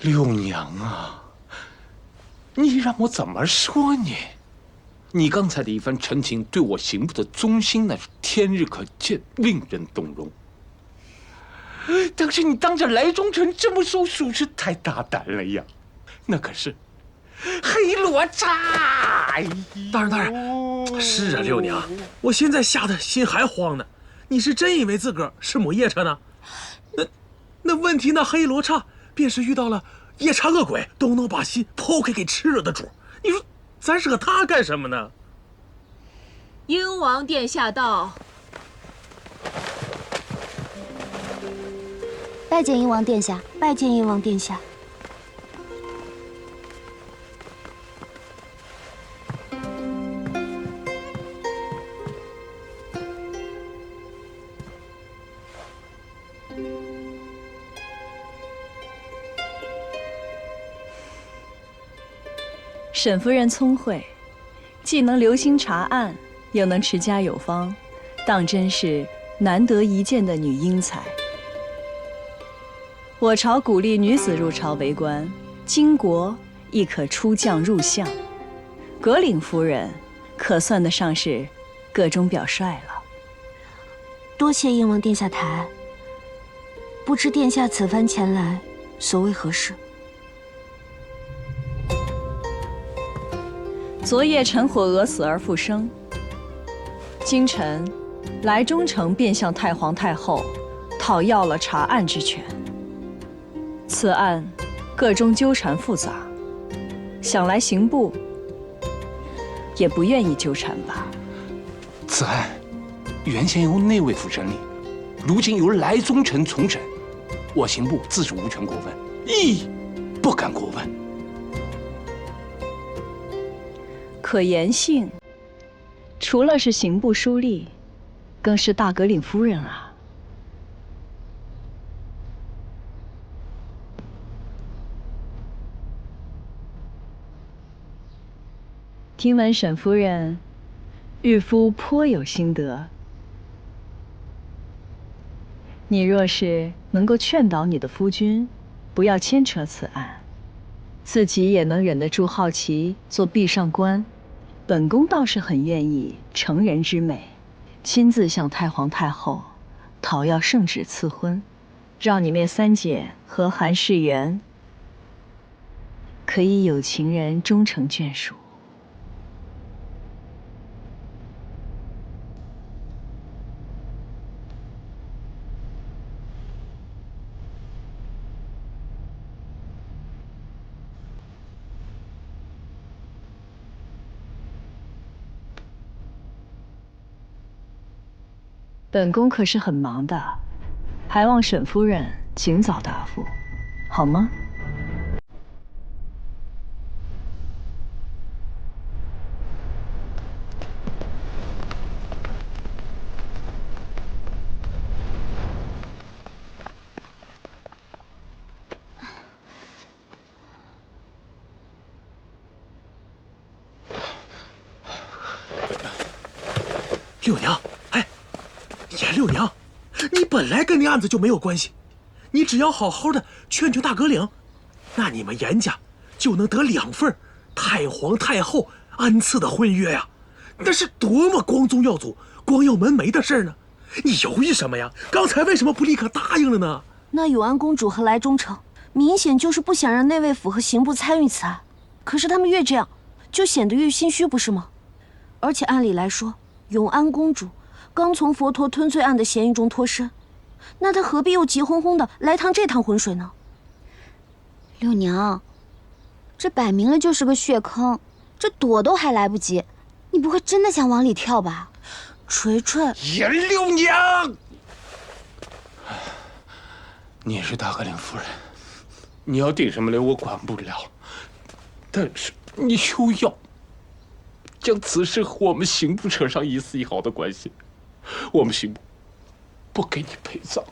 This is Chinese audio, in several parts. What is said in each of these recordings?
六娘啊，你让我怎么说你？你刚才的一番陈情，对我刑部的忠心那是天日可见，令人动容。但是你当着来忠臣这么说，属实太大胆了呀！那可是黑罗刹！大人，是啊，六娘，我现在吓得心还慌呢。你是真以为自个儿是母夜叉呢？那问题，那黑罗刹便是遇到了夜叉恶鬼都能把心剖开给吃了的主。你说咱惹他干什么呢？英王殿下到。拜见英王殿下，拜见英王殿下。沈夫人聪慧，既能留心查案，又能持家有方，当真是难得一见的女英才。我朝鼓励女子入朝为官，巾帼亦可出将入相。葛岭夫人可算得上是个中表率了。多谢英王殿下抬爱。不知殿下此番前来，所为何事？昨夜陈火娥死而复生，今晨来忠诚便向太皇太后讨要了查案之权。此案个中纠缠复杂，想来刑部也不愿意纠缠吧。此案原先由内卫府审理，如今由来忠臣从审，我刑部自是无权过问，亦不敢过问。可言性，除了是刑部书吏，更是大葛岭夫人啊。听闻沈夫人遇夫颇有心得，你若是能够劝导你的夫君不要牵扯此案，自己也能忍得住好奇做壁上观，本宫倒是很愿意成人之美，亲自向太皇太后讨要圣旨赐婚，让你妹三姐和韩世元可以有情人终成眷属。本宫可是很忙的，还望沈夫人尽早答复，好吗？六娘，严六娘，你本来跟那案子就没有关系，你只要好好的劝劝大葛岭，那你们严家就能得2份太皇太后恩赐的婚约呀，那是多么光宗耀祖、光耀门楣的事呢！你犹豫什么呀？刚才为什么不立刻答应了呢？那永安公主和来忠诚明显就是不想让内卫府和刑部参与此案，可是他们越这样，就显得越心虚，不是吗？而且按理来说，永安公主刚从佛陀吞罪案的嫌疑中脱身，那她何必又急哄哄的来趟这趟浑水呢？六娘，这摆明了就是个血坑，这躲都还来不及，你不会真的想往里跳吧？锤锤，严六娘，你是大葛岭夫人，你要定什么罪我管不了，但是你休要将此事和我们刑部扯上一丝一毫的关系，我们刑部不给你陪葬。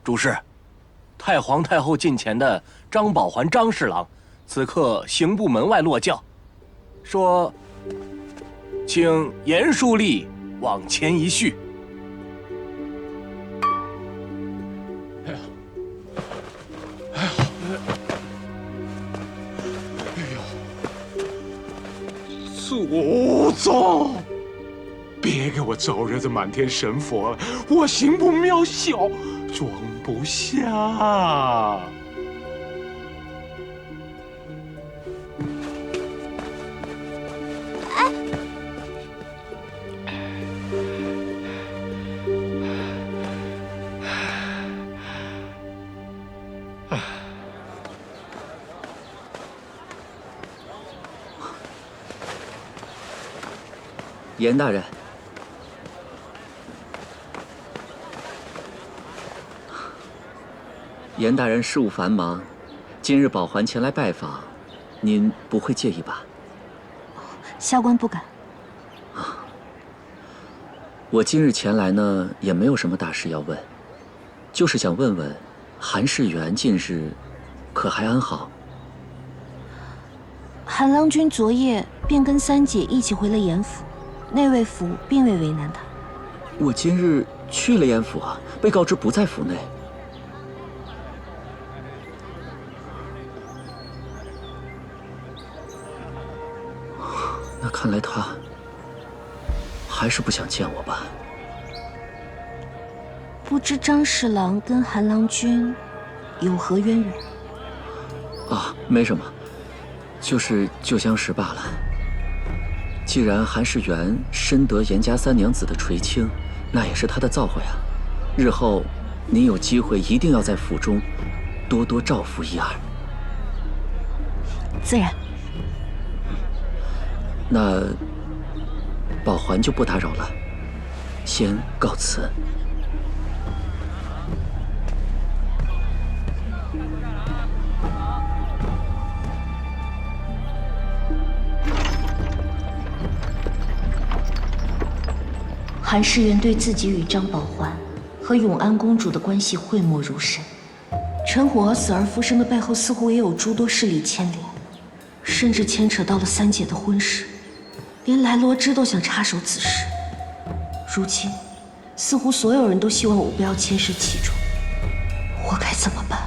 主事，太皇太后近前的张宝环张侍郎，此刻刑部门外落轿，说，请严书吏往前一叙。祖宗，别给我招惹这满天神佛了，我行不渺小，装不下。严大人，严大人事务繁忙，今日宝环前来拜访，您不会介意吧？下官不敢。我今日前来呢，也没有什么大事要问，就是想问问，韩世元近日可还安好？韩郎君昨夜便跟三姐一起回了严府，内卫府并未为难他。我今日去了严府啊，被告知不在府内。那看来他还是不想见我吧？不知张侍郎跟韩郎君有何渊源？啊，没什么，就是旧相识罢了。既然韩世元深得严家三娘子的垂青，那也是他的造化呀。日后您有机会一定要在府中多多照拂一二。自然。那宝环就不打扰了，先告辞。韩世元对自己与张宝环和永安公主的关系讳莫如深，陈火死而复生的背后似乎也有诸多势力牵连，甚至牵扯到了三姐的婚事，连来罗枝都想插手此事。如今，似乎所有人都希望我不要牵涉其中，我该怎么办？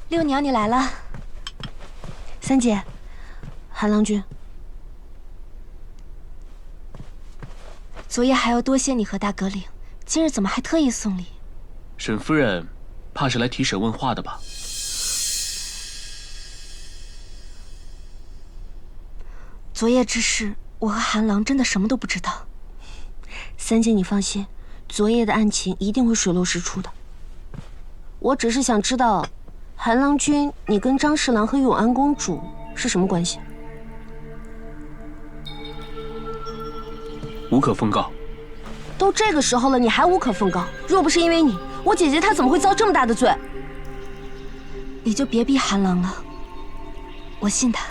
六娘，你来了。三姐，韩郎君，昨夜还要多谢你和大阁领，今日怎么还特意送礼？沈夫人，怕是来提审问话的吧？昨夜之事，我和韩郎真的什么都不知道。三姐你放心，昨夜的案情一定会水落石出的。我只是想知道，韩郎君，你跟张侍郎和永安公主是什么关系？无可奉告。都这个时候了，你还无可奉告？若不是因为你，我姐姐她怎么会遭这么大的罪？你就别逼韩郎了，我信他。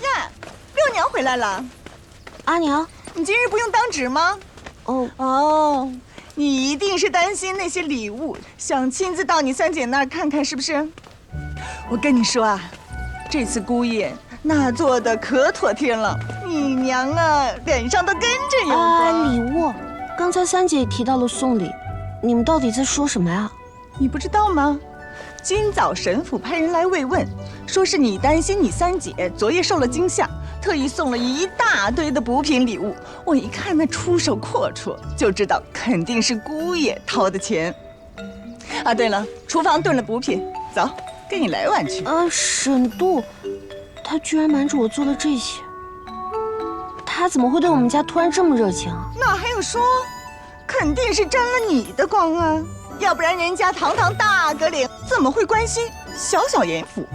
呀，六娘回来了。阿娘，你今日不用当值吗？哦，你一定是担心那些礼物，想亲自到你三姐那儿看看，是不是？我跟你说啊，这次姑爷那做的可妥帖了，你娘啊脸上都跟着有光。礼物，刚才三姐也提到了送礼，你们到底在说什么呀？你不知道吗？今早沈府派人来慰问，说是你担心你三姐昨夜受了惊吓，特意送了一大堆的补品礼物。我一看那出手阔绰，就知道肯定是姑爷掏的钱。啊，对了，厨房炖了补品，走，跟你来碗去。沈度，他居然瞒着我做了这些，他怎么会对我们家突然这么热情啊？那还用说？肯定是沾了你的光啊！要不然人家堂堂大阁领怎么会关心小小严府？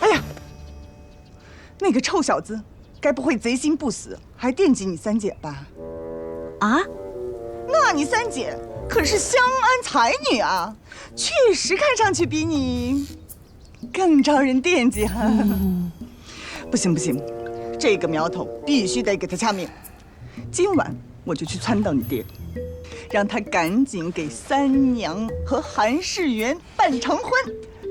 哎呀，那个臭小子，该不会贼心不死，还惦记你三姐吧？啊？那你三姐可是香安才女啊，确实看上去比你更招人惦记哈。不行不行，这个苗头必须得给他掐灭。今晚我就去撺掇你爹，让他赶紧给三娘和韩世元办成婚，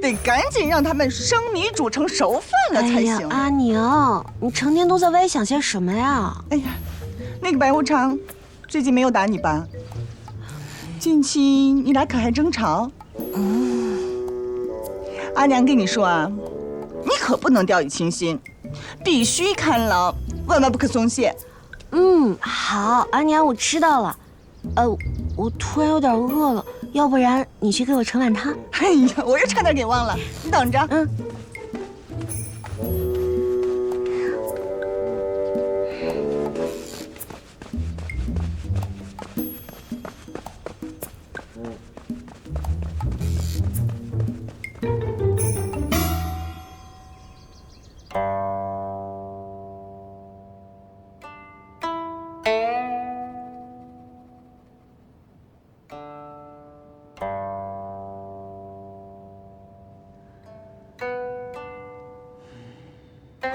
得赶紧让他们生米煮成熟饭了才行。阿娘，你成天都在歪想些什么呀？哎呀，那个白无常最近没有打你吧？近期你俩可还争吵？阿娘跟你说啊，你可不能掉以轻心，必须看牢，万万不可松懈。好，阿娘，我知道了。我突然有点饿了，要不然你去给我盛碗汤。哎呀，我又差点给忘了，你等着。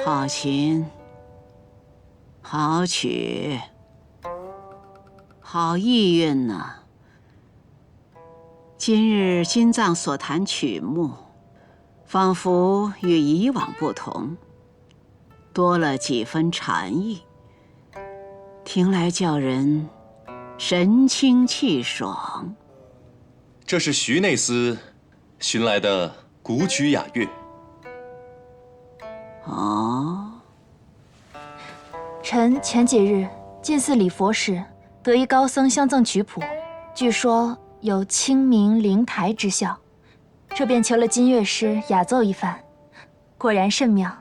好琴，好曲，好意韵呐。今日金藏所弹曲目，仿佛与以往不同，多了几分禅意，听来叫人神清气爽。这是徐内司寻来的古曲雅乐。哦，臣前几日进寺礼佛时，得一高僧相赠曲谱，据说有清明灵台之效，这便求了金乐师雅奏一番，果然甚妙。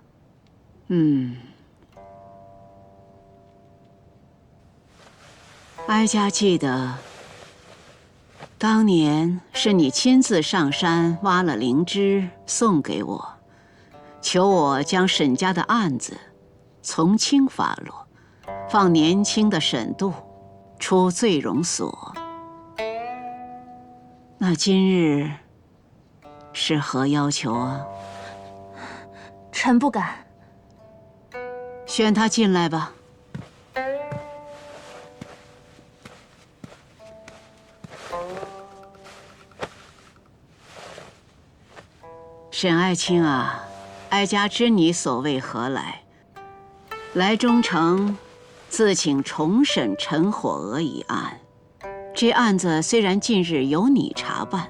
哀家记得，当年是你亲自上山挖了灵芝送给我，求我将沈家的案子从轻发落，放年轻的沈度出罪容所。那今日是何要求啊？臣不敢。宣他进来吧。沈爱卿啊，哀家知你所谓何来。来中城，自请重审陈火娥一案。这案子虽然近日由你查办，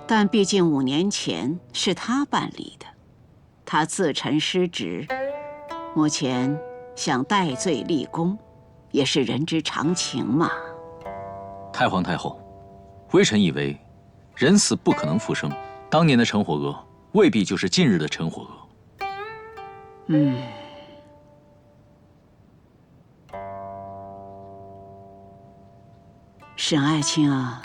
但毕竟5年前是他办理的，他自陈失职，目前想戴罪立功，也是人之常情嘛。太皇太后，微臣以为，人死不可能复生，当年的陈火娥未必就是近日的陈火娥。沈爱卿啊，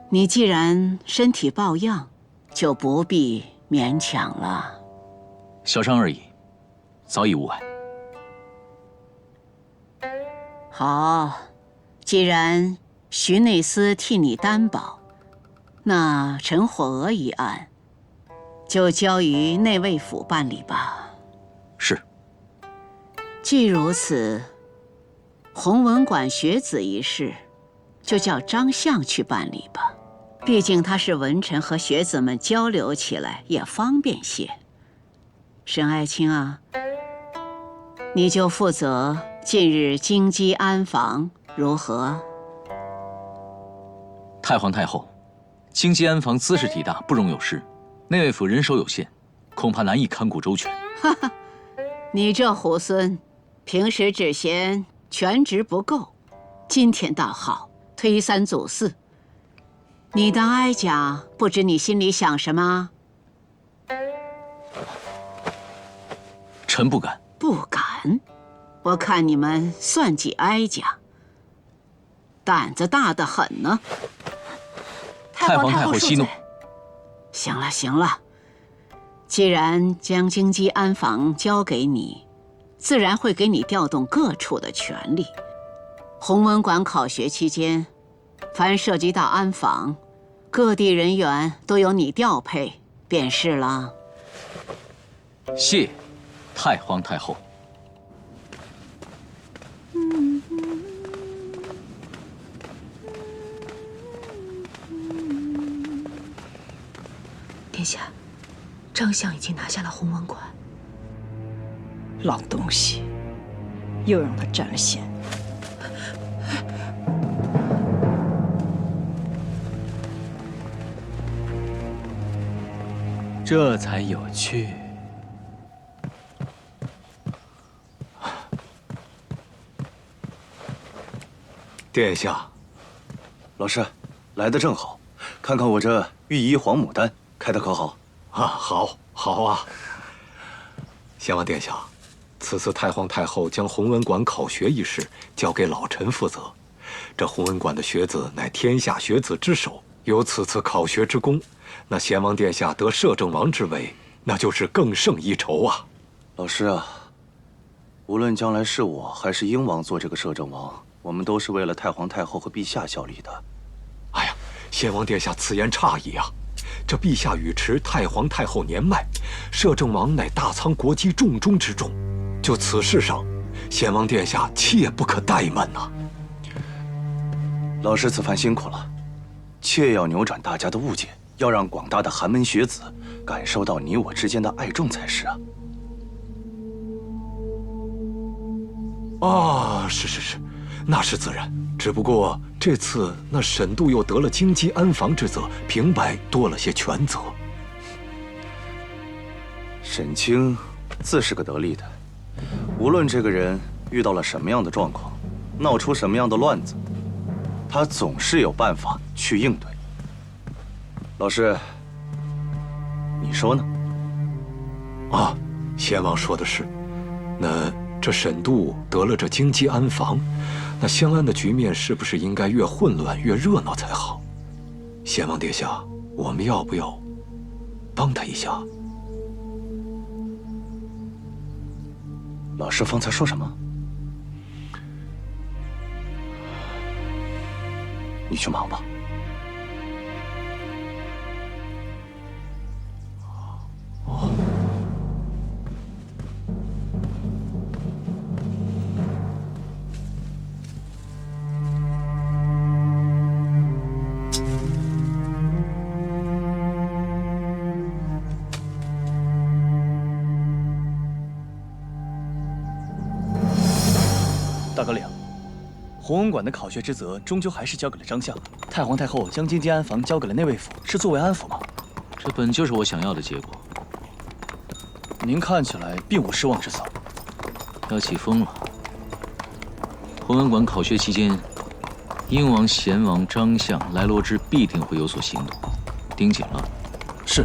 你既然身体抱恙，就不必勉强了。小伤而已，早已无碍。好，既然徐内司替你担保，那陈火娥一案就交于内卫府办理吧。是。既如此，弘文馆学子一事，就叫张相去办理吧。毕竟他是文臣，和学子们交流起来也方便些。沈爱卿啊，你就负责近日京畿安防，如何？太皇太后，京畿安防兹事体大，不容有失。内卫府人手有限，恐怕难以看顾周全。哈哈，你这猢狲，平时只嫌权职不够，今天倒好，推三阻四。你当哀家不知你心里想什么？臣不敢。不敢？我看你们算计哀家，胆子大得很呢。太皇太后息怒。行了行了，既然将京畿安防交给你，自然会给你调动各处的权力。弘文馆考学期间，凡涉及到安防，各地人员都由你调配便是了。谢太皇太后。殿下，张相已经拿下了弘文馆。老东西，又让他占了先。这才有趣。殿下，老师，来的正好，看看我这御医黄牡丹开的可好？啊，好啊！先王殿下，此次太皇太后将弘文馆考学一事交给老臣负责。这弘文馆的学子乃天下学子之首，有此次考学之功，那先王殿下得摄政王之位，那就是更胜一筹啊！老师啊，无论将来是我还是英王做这个摄政王，我们都是为了太皇太后和陛下效力的。哎呀，先王殿下此言差矣啊！这陛下语迟，太皇太后年迈，摄政王乃大仓国姬重中之重。就此事上，先王殿下切不可怠慢呐！老师此番辛苦了，切要扭转大家的误解，要让广大的寒门学子感受到你我之间的爱重才是啊！啊，是，那是自然。只不过这次那沈度又得了京畿安防之责，平白多了些权责。沈清自是个得力的，无论这个人遇到了什么样的状况，闹出什么样的乱子，他总是有办法去应对。老师，你说呢？啊，先王说的是，那这沈度得了这京畿安防，那襄安的局面是不是应该越混乱越热闹才好？先王殿下，我们要不要帮他一下？老师方才说什么？你去忙吧。大哥领，弘文馆的考学之责终究还是交给了张相。太皇太后将京畿安防交给了内卫府，是作为安抚吗？这本就是我想要的结果。您看起来并无失望之色。要起风了。弘文馆考学期间，英王、贤王、张相、来罗之必定会有所行动，盯紧了。是。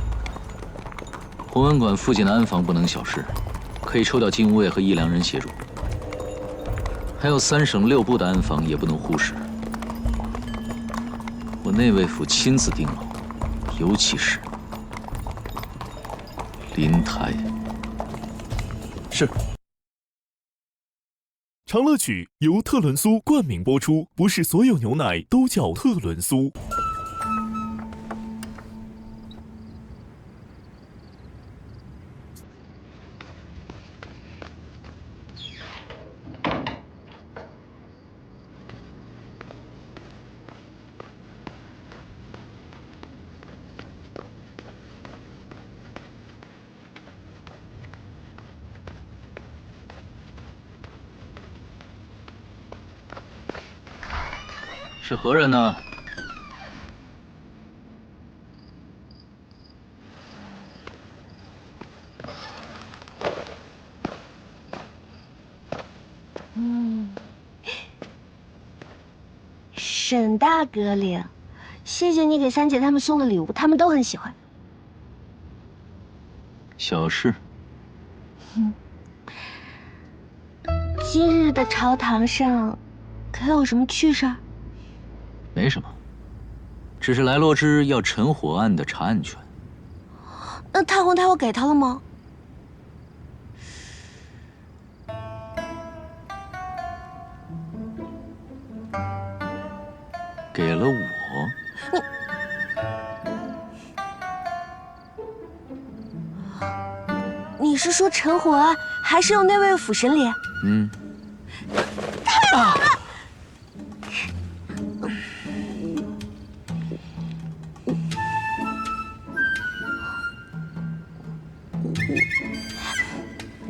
弘文馆附近的安防不能小视，可以抽调禁卫和1、2人协助。还有3省6部的安防也不能忽视。我内卫府亲自盯牢，尤其是灵台。是。长乐曲由特仑苏冠名播出，不是所有牛奶都叫特仑苏。是何人呢？沈大哥领，谢谢你给三姐他们送的礼物，他们都很喜欢。小事。今日的朝堂上，可有什么趣事儿？没什么，只是来罗之要陈火案的查案权。那太皇太后给他了吗？给了我。你是说陈火案还是由内卫府审理？嗯。太好了！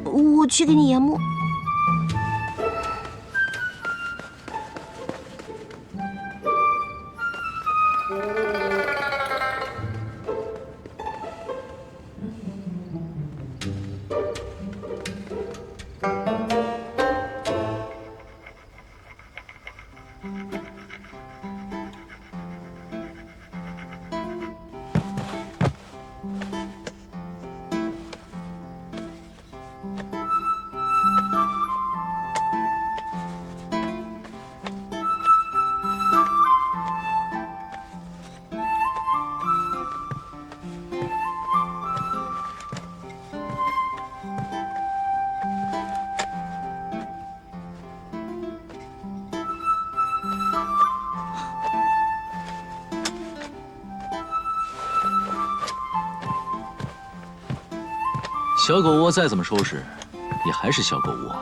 我去给你研墨。小狗窝再怎么收拾，也还是小狗窝。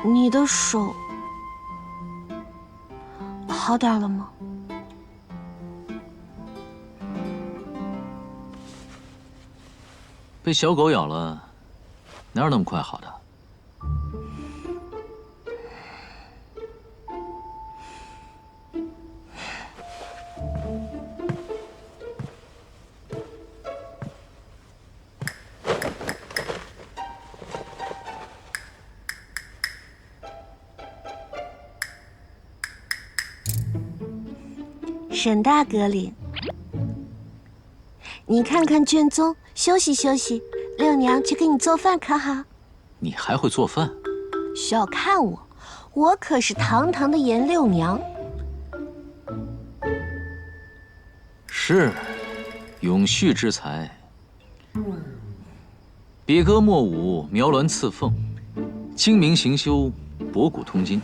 你的手好点了吗？被小狗咬了，哪有那么快好的？沈大哥领，你看看卷宗，休息休息。六娘去给你做饭可好？你还会做饭？小看我，我可是堂堂的严六娘。是，永续之才。比歌墨舞，描鸾刺凤，精明行修，博古通今，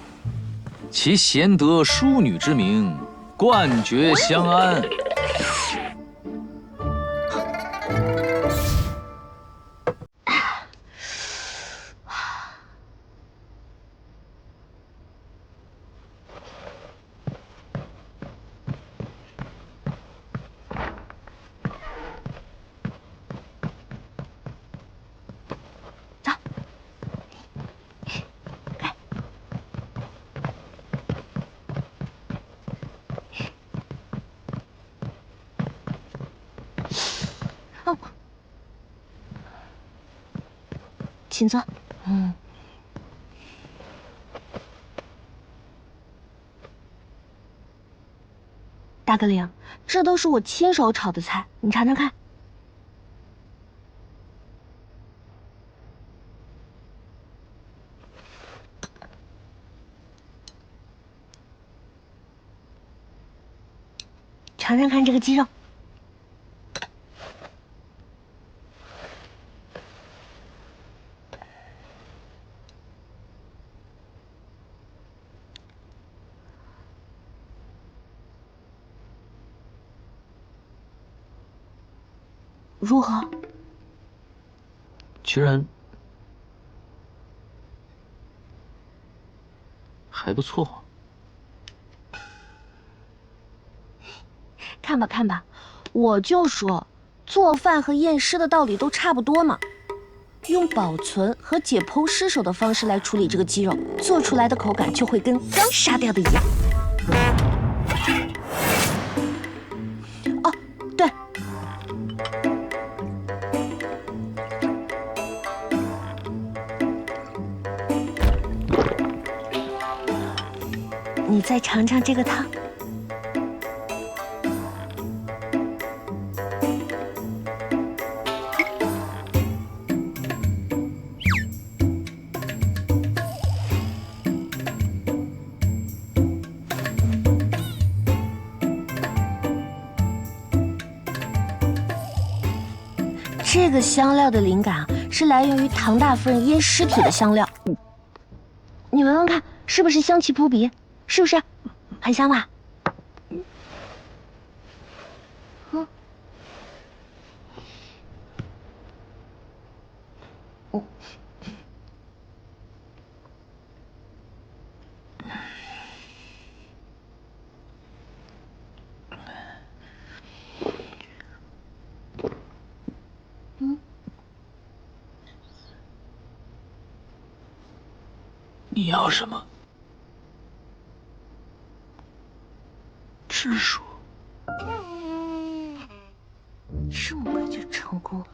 其贤德淑女之名，冠绝襄安。请坐。大哥领，这都是我亲手炒的菜，你尝尝看。尝尝看这个鸡肉。如何？居然还不错。看吧看吧，我就说，做饭和验尸的道理都差不多嘛。用保存和解剖尸首的方式来处理这个鸡肉，做出来的口感就会跟刚杀掉的一样。哦，对。你再尝尝这个汤。这个香料的灵感啊，是来源于唐大夫人腌尸体的香料。你闻闻看。是不是香气扑鼻？是不是？很香吧？嗯。你要什么？直说。这么快就成功了？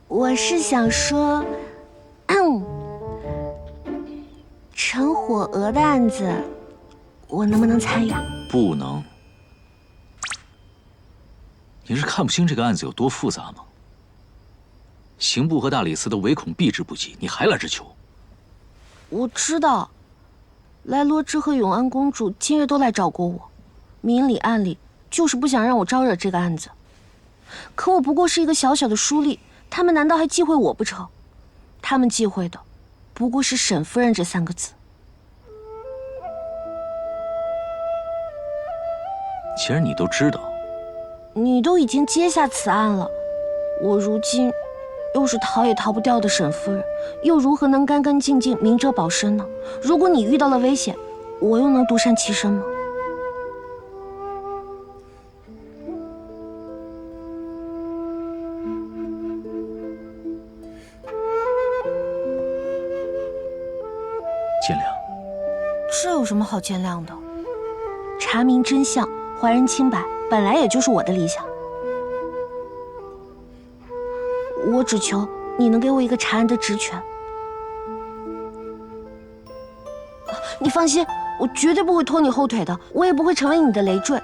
我是想说，陈火娥的案子，我能不能参与啊？不能。你是看不清这个案子有多复杂吗？刑部和大理寺都唯恐避之不及，你还来这求？我知道，莱罗芝和永安公主今日都来找过我，明里暗里就是不想让我招惹这个案子。可我不过是一个小小的书吏，他们难道还忌讳我不成？他们忌讳的不过是沈夫人这3个字。既然你都知道，你都已经接下此案了，我如今又是逃也逃不掉的沈夫人，又如何能干干净净、明哲保身呢？如果你遇到了危险，我又能独善其身吗？见谅。这有什么好见谅的？查明真相，还人清白，本来也就是我的理想。我只求你能给我一个查案的职权。你放心，我绝对不会拖你后腿的，我也不会成为你的累赘。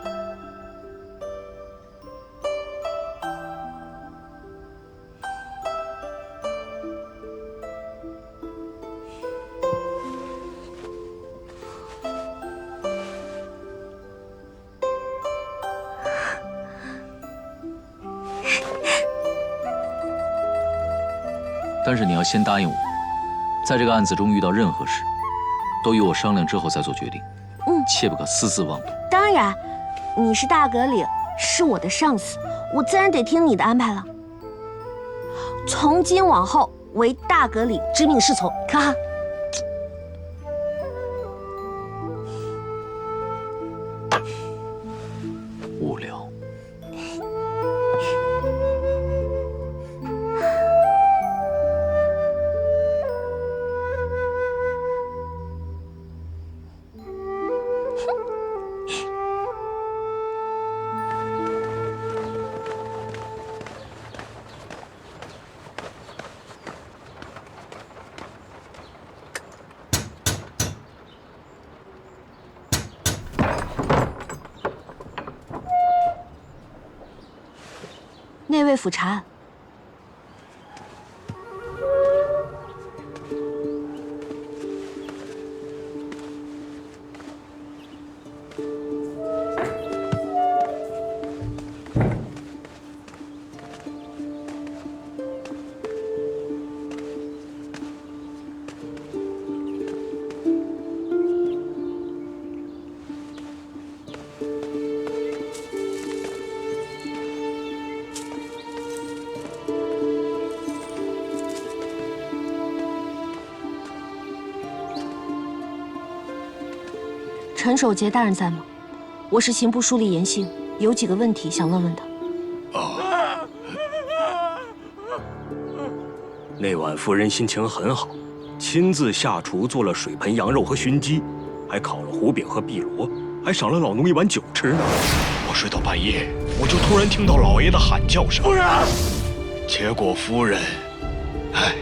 但是你要先答应我，在这个案子中遇到任何事，都与我商量之后再做决定。切不可私自妄动。当然，你是大阁里，是我的上司，我自然得听你的安排了。从今往后，为大阁里知命是从，哈哈。无聊。内卫府查案。陈守节大人在吗？我是刑部书吏严杏，有几个问题想问问他。那晚夫人心情很好，亲自下厨做了水盆羊肉和熏鸡，还烤了胡饼和碧螺，还赏了老奴一碗酒吃呢。我睡到半夜，我就突然听到老爷的喊叫声。夫人，结果夫人，哎。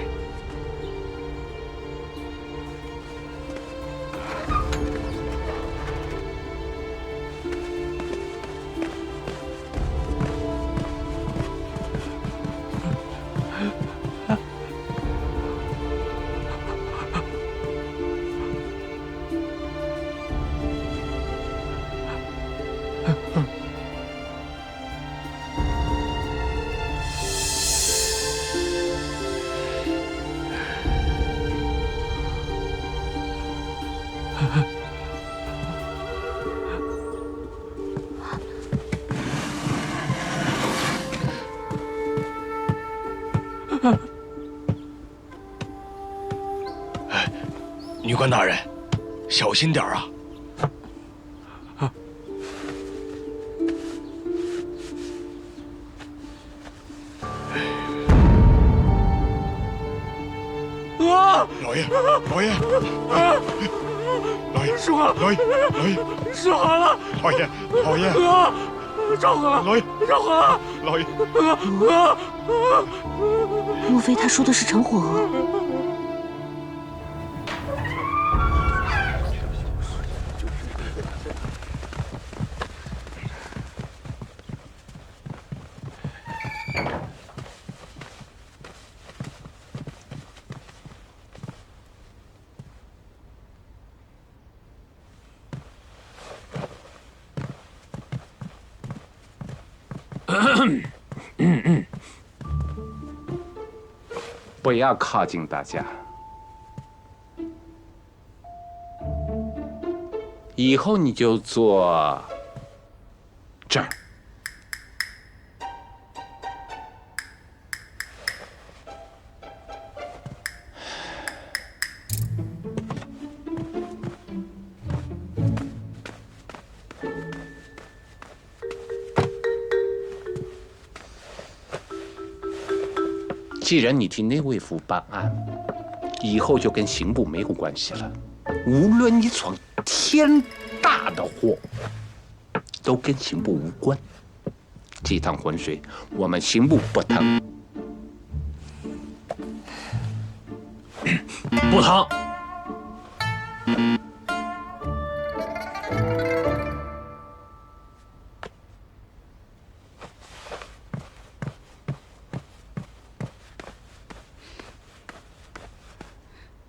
哎，女官大人，小心点啊！老爷，老爷，老爷，说好，老爷，老爷，说好了，老爷，老爷，说好了，老爷，说好了，老爷，莫非他说的是陈火娥？不要靠近大家。以后你就坐这儿。既然你替内卫府办案，以后就跟刑部没有关系了。无论你闯天大的祸，都跟刑部无关。这趟浑水，我们刑部不趟。不趟。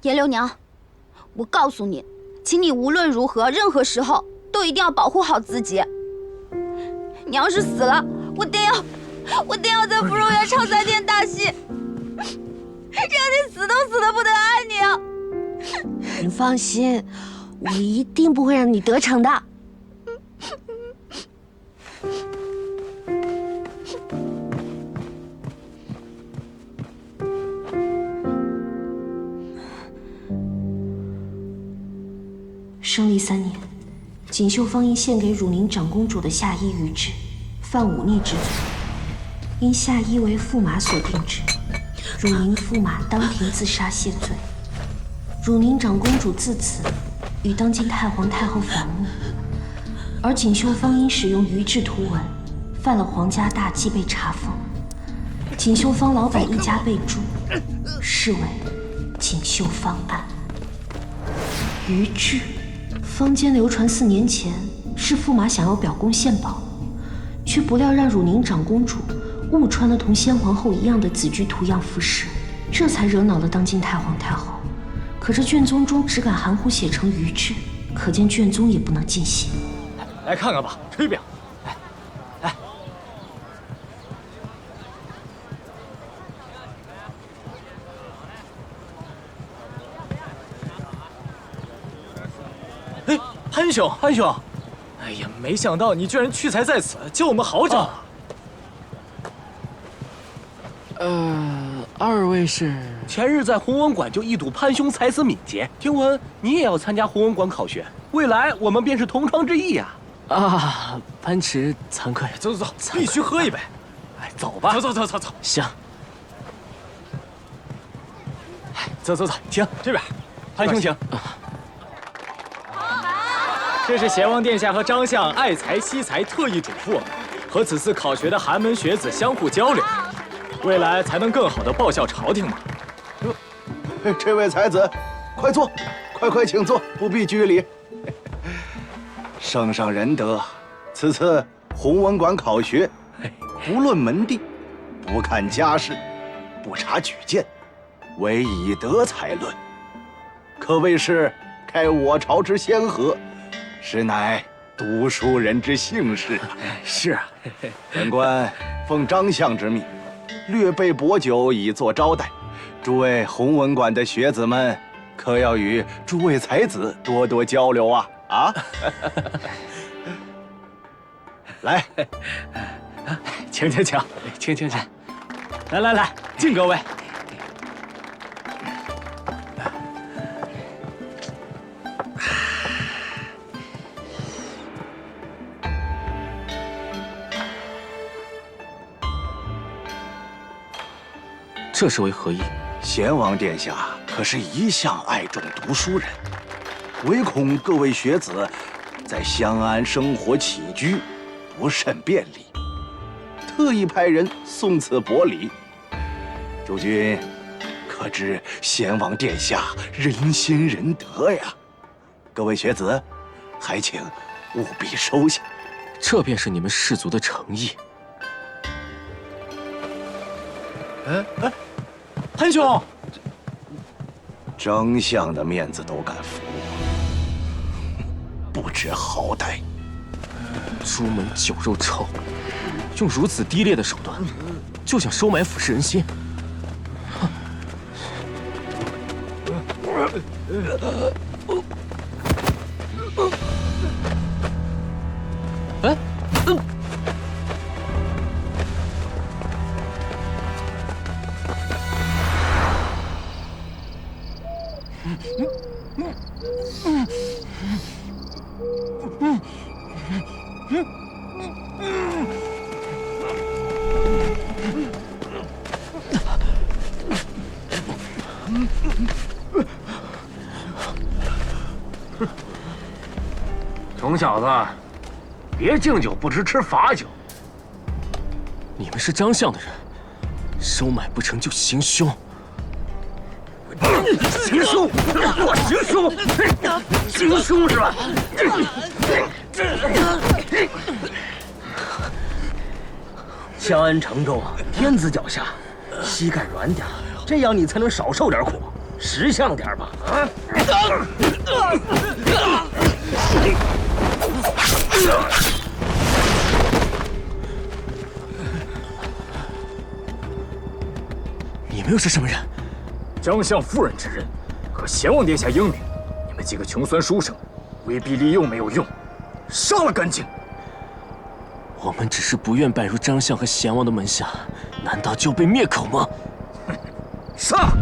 颜六娘，我告诉你，请你无论如何、任何时候都一定要保护好自己。你要是死了，我定要在芙蓉园唱3天大戏，让你死都死得不得安宁。你放心，我一定不会让你得逞的。升历3年，锦绣坊因献给汝宁长公主的夏衣于制，犯忤逆之罪，因夏衣为驸马所定制，汝宁驸马当庭自杀谢罪。汝宁长公主自此与当今太皇太后反目，而锦绣坊因使用于制图文，犯了皇家大忌被查封，锦绣坊老板一家被诛，视为锦绣坊案。于制。坊间流传4年前是驸马想要表功献宝，却不料让汝宁长公主误穿了同先皇后一样的紫菊图样服饰，这才惹恼了当今太皇太后。可这卷宗中只敢含糊写成于制，可见卷宗也不能尽信。来看看吧，吹表。来，哎，潘兄，潘兄，哎呀，没想到你居然屈才在此，救我们好长。二位是？前日在弘文馆就一睹潘兄才思敏捷，听闻你也要参加弘文馆考学，未来我们便是同窗之谊呀！啊，潘池惭愧，走走走，必须喝一杯。哎，走吧，走走走走走。行。走走走，请这边，潘兄请。这是贤王殿下和张相爱才惜才特意嘱咐我们，和此次考学的寒门学子相互交流，未来才能更好的报效朝廷嘛。这位才子，快坐，快请坐，不必拘礼。圣上仁德，此次弘文馆考学，不论门第，不看家世，不查举荐，唯以德才论，可谓是开我朝之先河，实乃读书人之幸事。是啊，本官奉张相之命，略备薄酒以作招待。诸位弘文馆的学子们，可要与诸位才子多多交流啊！啊，来，请。请。来，敬各位。这是为何意？贤王殿下可是一向爱重读书人，唯恐各位学子在襄安生活起居不甚便利，特意派人送此薄礼。诸君可知贤王殿下仁心仁德呀？各位学子，还请务必收下。这便是你们士族的诚意。哎，潘兄，张相的面子都敢服我，不知好歹。朱门酒肉臭，用如此低劣的手段，就想收买府士人心。哎，穷小子，别敬酒不吃吃罚酒。你们是张相的人，收买不成就行凶。行凶，我行凶，行凶是吧？襄安城中天子脚下，膝盖软点，这样你才能少受点苦，识相点吧！啊！你们又是什么人？张相夫人之人，可贤王殿下英明，你们几个穷酸书生，威逼利诱没有用，杀了干净。我们只是不愿拜入张相和贤王的门下，难道就被灭口吗？杀！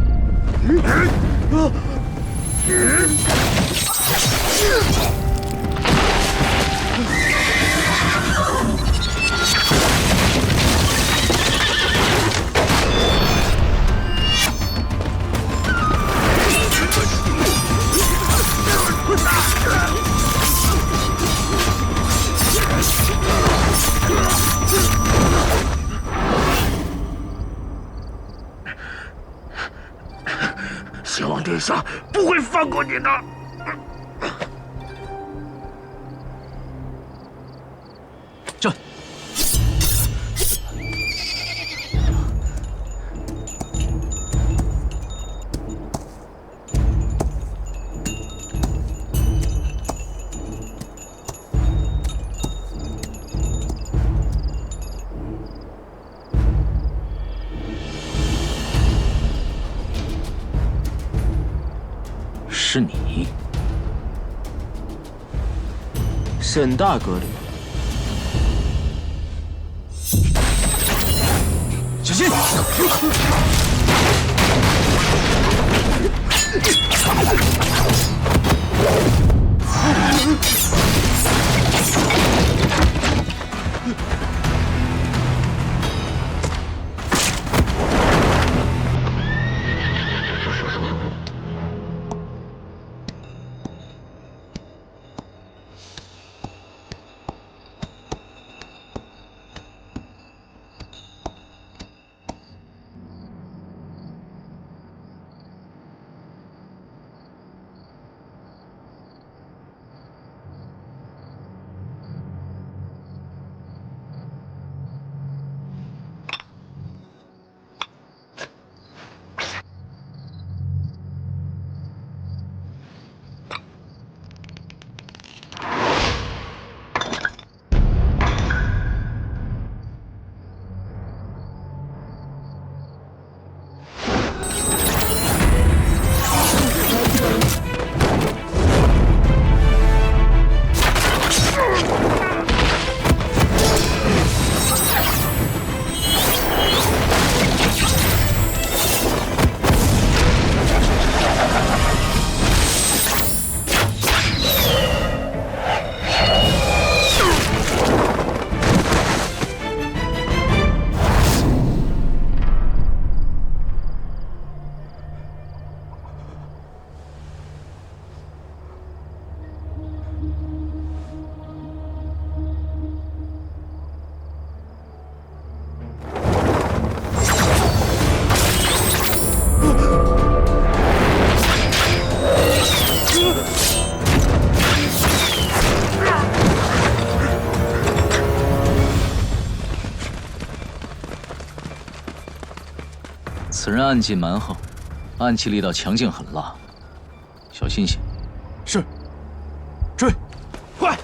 贤王殿下不会放过你的。这。是你，沈大阁里，小心！此人暗劲蛮横，暗器力道强劲狠辣，小心些。是。追，快！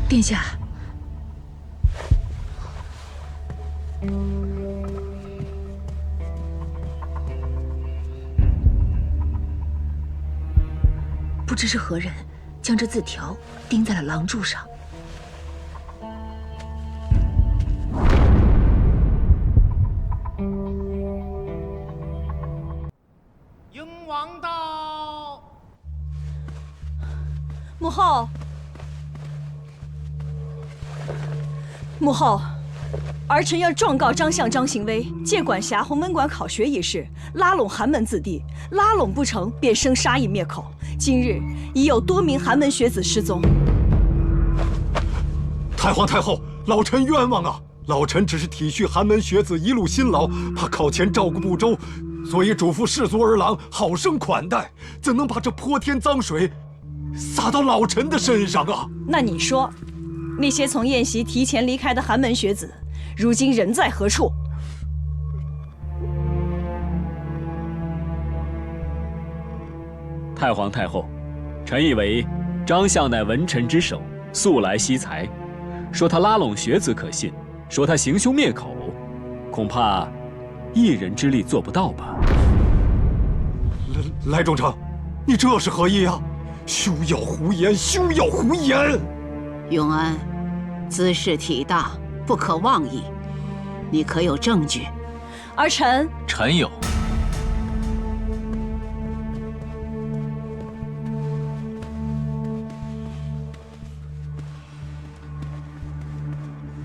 殿下，不知是何人将这字条钉在了廊柱上。鹰王到，母后。母后，儿臣要状告张相张行威借管辖弘文馆考学一事，拉拢寒门子弟，拉拢不成便生杀意灭口。今日已有多名寒门学子失踪。太皇太后，老臣冤枉啊！老臣只是体恤寒门学子一路辛劳，怕考前照顾不周，所以嘱咐士族儿郎好生款待，怎能把这泼天脏水洒到老臣的身上啊？那你说，那些从宴席提前离开的寒门学子，如今人在何处？太皇太后，臣以为张相乃文臣之首，素来惜才，说他拉拢学子可信，说他行凶灭口，恐怕一人之力做不到吧？来中丞，你这是何意啊？休要胡言，休要胡言！永安，兹事体大，不可妄议。你可有证据？儿臣有。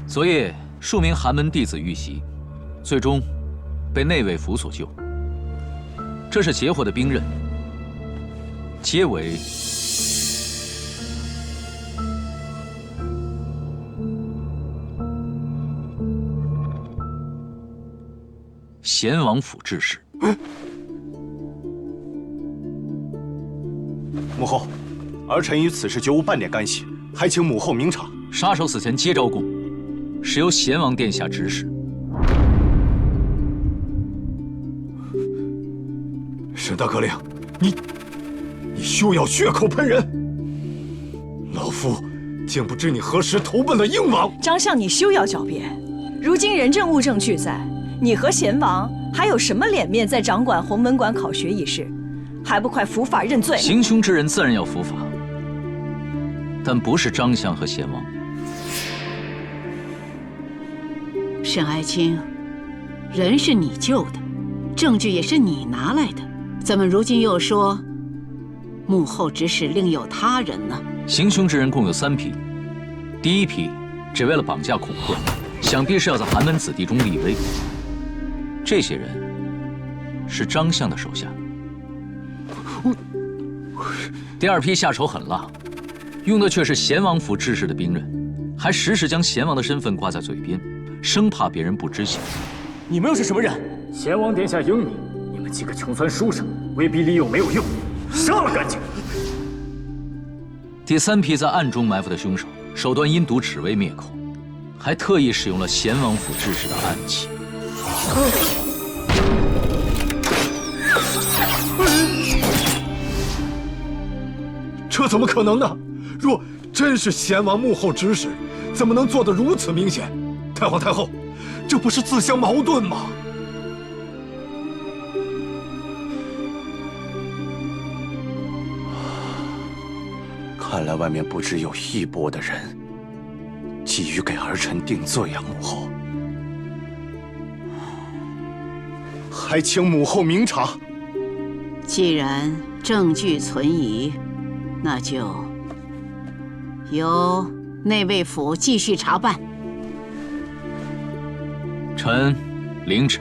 昨夜数名寒门弟子遇袭，最终被内卫府所救。这是截获的兵刃，皆为贤王府志士。母后，儿臣与此事绝无半点干系，还请母后明察。杀手死前皆招供，是由贤王殿下指使。沈大哥令，你休要血口喷人！老夫竟不知你何时投奔了鹰王。张相，你休要狡辩。如今人证物证俱在，你和贤王还有什么脸面再掌管弘文馆考学一事？还不快伏法认罪！行凶之人自然要伏法，但不是张相和贤王。沈爱卿，人是你救的，证据也是你拿来的，怎么如今又说幕后指使另有他人呢？行凶之人共有3批，第一批只为了绑架恐吓，想必是要在寒门子弟中立威。这些人是张相的手下。第2批下手狠辣，用的却是贤王府志士的兵刃，还时时将贤王的身份挂在嘴边，生怕别人不知晓。你们又是什么人？贤王殿下英明，你们几个穷酸书生，威逼利诱没有用，杀了干净。第3批在暗中埋伏的凶手，手段阴毒，只为灭口，还特意使用了贤王府志士的暗器。这怎么可能呢？若真是贤王幕后指使，怎么能做得如此明显？太皇太后，这不是自相矛盾吗？看来外面不知有一拨的人急于给儿臣定罪啊！母后，还请母后明察。既然证据存疑，那就由内卫府继续查办。臣领旨。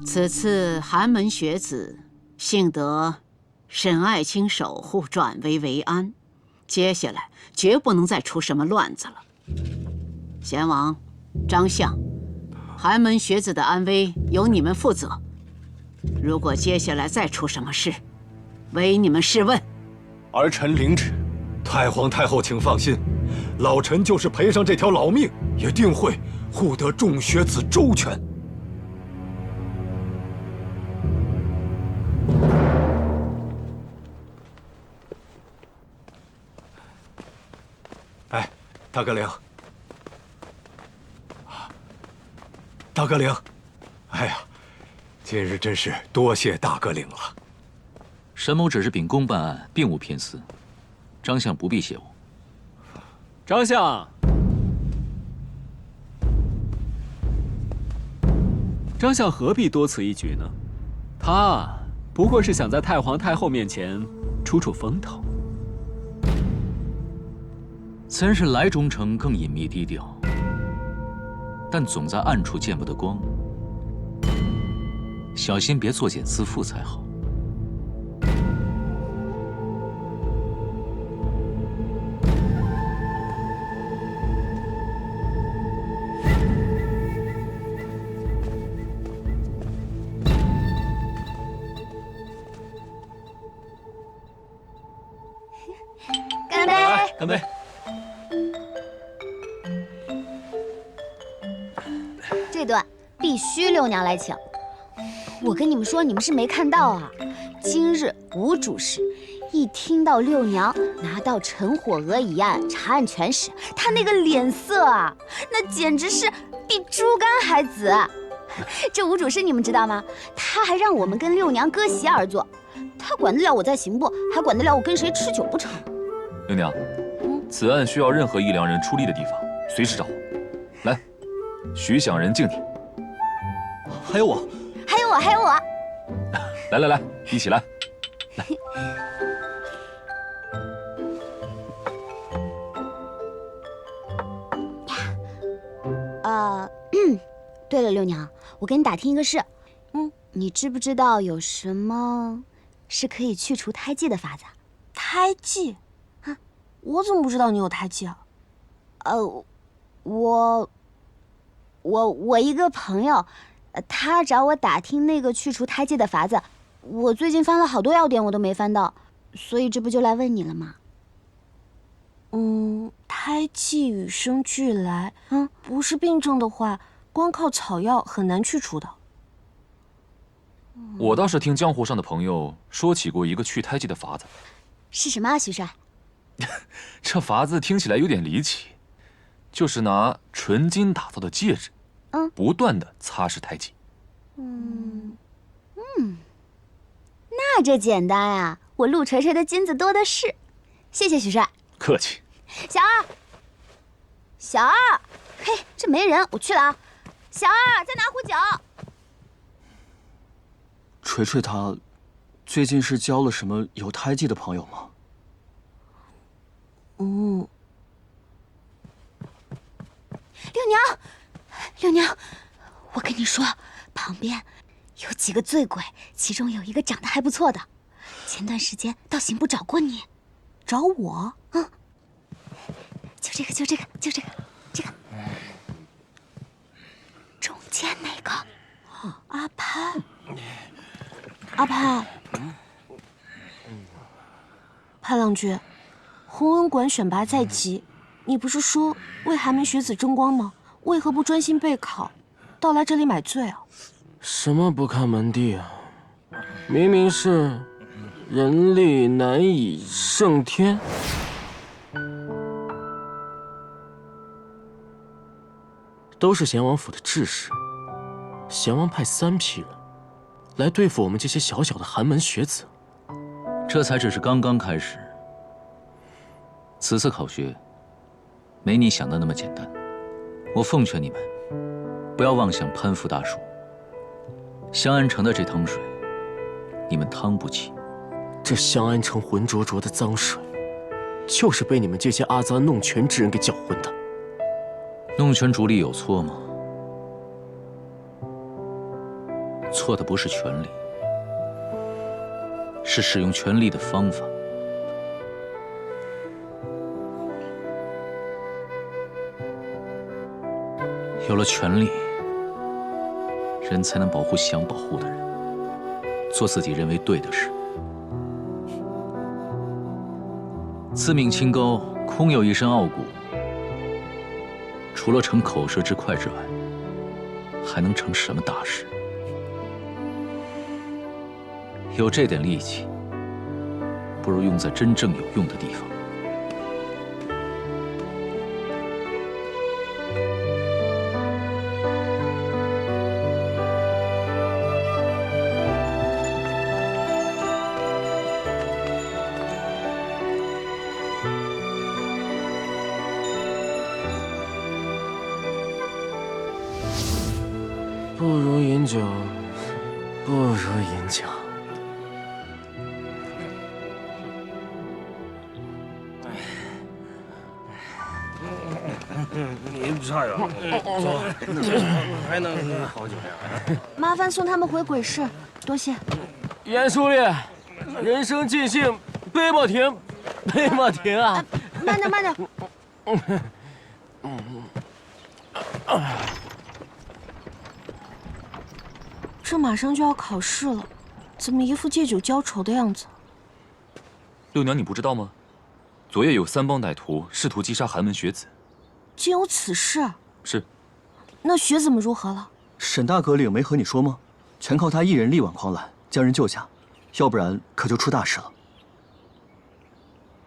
此次寒门学子幸得沈爱卿守护，转危为安，接下来绝不能再出什么乱子了。贤王、张相，寒门学子的安危由你们负责。如果接下来再出什么事，唯你们是问。儿臣领旨。太皇太后，请放心，老臣就是赔上这条老命，也定会护得众学子周全。哎，大哥领，大哥领，哎呀，今日真是多谢大哥领了。沈某只是秉公办案，并无偏私，张相不必谢我。张相，张相何必多此一举呢？他不过是想在太皇太后面前出出风头。此人是来中城更隐秘低调，但总在暗处见不得光，小心别作茧自缚才好。干杯！干杯！这顿必须六娘来请。我跟你们说，你们是没看到啊！今日无主事，一听到六娘拿到陈火娥一案查案全时，她那个脸色啊，那简直是比猪肝还紫。这无主事你们知道吗？他还让我们跟六娘割席而坐，他管得了我在刑部，还管得了我跟谁吃酒不成？六娘，此案需要任何一良人出力的地方，随时找我。来，徐享人敬你。还有我，还有我，还有我。来来来，一起来。对了，六娘，我跟你打听一个事，你知不知道有什么是可以去除胎记的法子？胎记？啊，我怎么不知道你有胎记啊？我一个朋友，他找我打听那个去除胎记的法子，我最近翻了好多药典，我都没翻到，所以这不就来问你了吗？胎记与生俱来，不是病症的话，光靠草药很难去除的。我倒是听江湖上的朋友说起过一个去胎记的法子。是什么啊，徐帅？这法子听起来有点离奇，就是拿纯金打造的戒指，不断的擦拭胎记。那这简单啊，我陆锤锤的金子多的是。谢谢徐帅。客气。小二，小二，嘿，这没人，我去了啊。小二，再拿壶酒。锤锤他最近是交了什么有胎记的朋友吗？六娘，六娘，我跟你说，旁边有几个醉鬼，其中有一个长得还不错的，前段时间到刑部找过你。找我？就这个，就这个，就这个，这个，中间那个，阿潘。阿潘，潘郎君，弘文馆选拔在即，你不是说为寒门学子争光吗？为何不专心备考，倒来这里买醉啊？什么不看门第啊？明明是人力难以胜天。都是贤王府的志士，贤王派3批人来对付我们这些小小的寒门学子。这才只是刚刚开始。此次考学，没你想的那么简单。我奉劝你们，不要妄想攀附大树。香安城的这汤水，你们趟不起。这香安城浑浊浊的脏水，就是被你们这些阿杂弄权之人给搅浑的。弄权逐利有错吗？错的不是权力，是使用权力的方法。有了权力，人才能保护想保护的人，做自己认为对的事。自命清高，空有一身傲骨，除了成口舌之快之外，还能成什么大事？有这点力气，不如用在真正有用的地方。不如饮酒，不如饮酒。你差远了，走，还能喝好酒呀？麻烦送他们回鬼市，多谢。严书立，人生尽兴，杯莫停，杯莫停啊！慢点，慢点。这马上就要考试了，怎么一副借酒浇愁的样子？六娘，你不知道吗？昨夜有3帮歹徒试图击杀寒门学子。竟有此事？是。那学怎么如何了？沈大阁领没和你说吗？全靠他一人力挽狂澜，将人救下，要不然可就出大事了。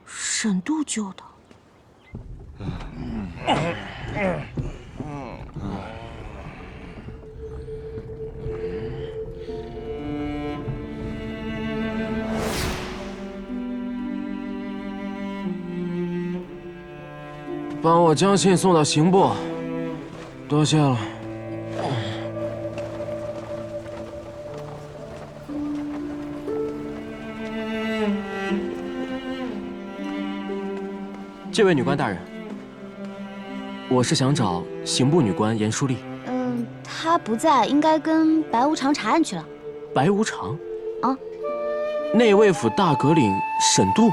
沈度救的。帮我将信送到刑部，多谢了。这位女官大人，我是想找刑部女官严淑丽。她不在，应该跟白无常查案去了。白无常？啊？内卫府大阁领沈度？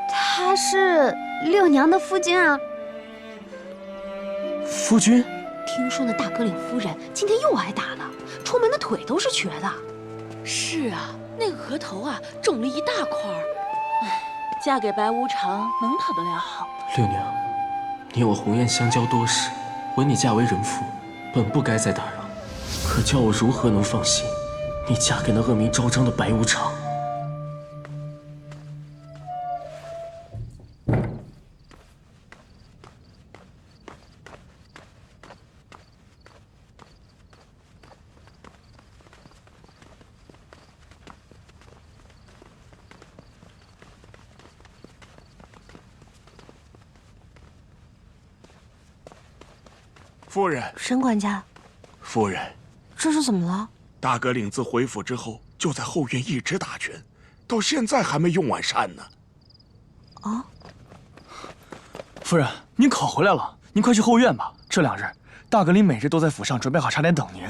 他是六娘的夫君啊。夫君？听说那大阁领夫人今天又挨打了，出门的腿都是瘸的。是啊，那个额头啊肿了一大块儿。唉，嫁给白无常能讨得了好吗？六娘，你我红颜相交多时，闻你嫁为人妇，本不该再打扰，可叫我如何能放心你嫁给那恶名昭彰的白无常？夫人，沈管家，夫人，这是怎么了？大阁领自回府之后，就在后院一直打拳，到现在还没用完膳呢。啊！夫人，您可回来了，您快去后院吧。这2日，大阁领每日都在府上准备好茶点等您。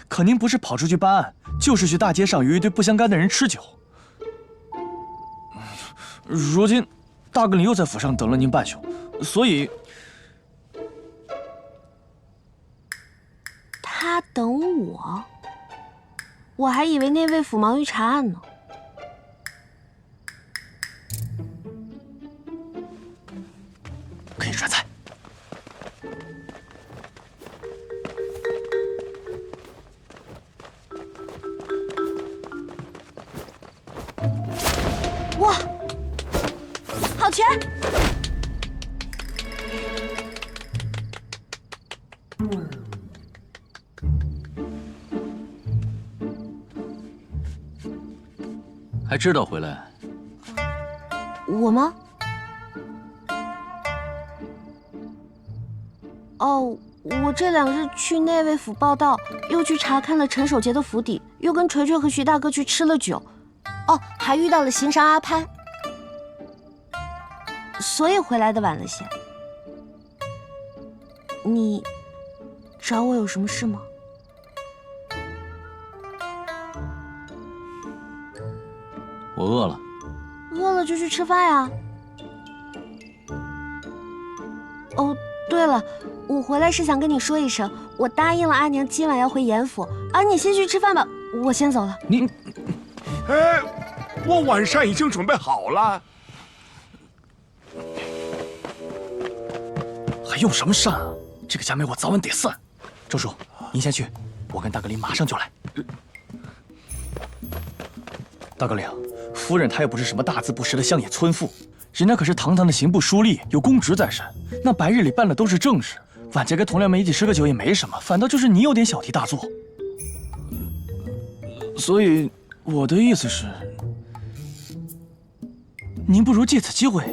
可您不是跑出去办案，就是去大街上与一堆不相干的人吃酒。如今，大阁领又在府上等了您半宿，所以。他等我，我还以为内卫府忙于查案呢。可以涮菜。哇，好拳！还知道回来？我吗？哦，我这2日去内卫府报道，又去查看了陈守节的府邸，又跟锤锤和徐大哥去吃了酒。哦，还遇到了刑商阿潘，所以回来的晚了些。你找我有什么事吗？我饿了。饿了就去吃饭呀。哦，对了，我回来是想跟你说一声，我答应了阿娘今晚要回严府，你先去吃饭吧，我先走了。你，哎，我晚膳已经准备好了。还用什么膳啊？这个家没我早晚得散。周叔，您先去，我跟大格林马上就来。大格林，夫人她又不是什么大字不识的乡野村妇，人家可是堂堂的刑部书吏，有公职在身，那白日里办的都是正事。晚节跟同僚们一起吃个酒也没什么，反倒就是你有点小题大做。所以我的意思是，您不如借此机会。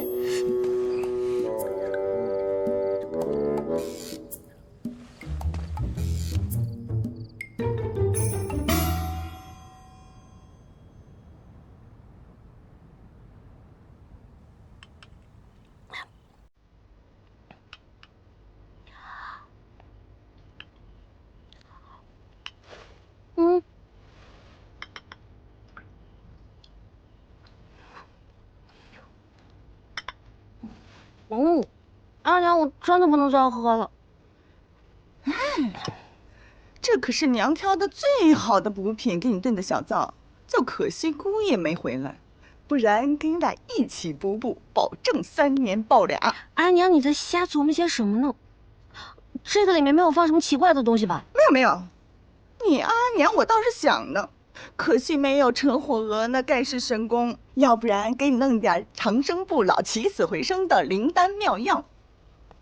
阿娘，我真的不能再喝了。这可是娘挑的最好的补品，给你炖的小灶，就可惜姑爷没回来，不然给你俩一起补，保证3年抱俩。阿娘，你在瞎琢磨些什么呢？这个里面没有放什么奇怪的东西吧？没有，你阿娘我倒是想呢，可惜没有陈火娥那盖世神功，要不然给你弄点长生不老、起死回生的灵丹妙药。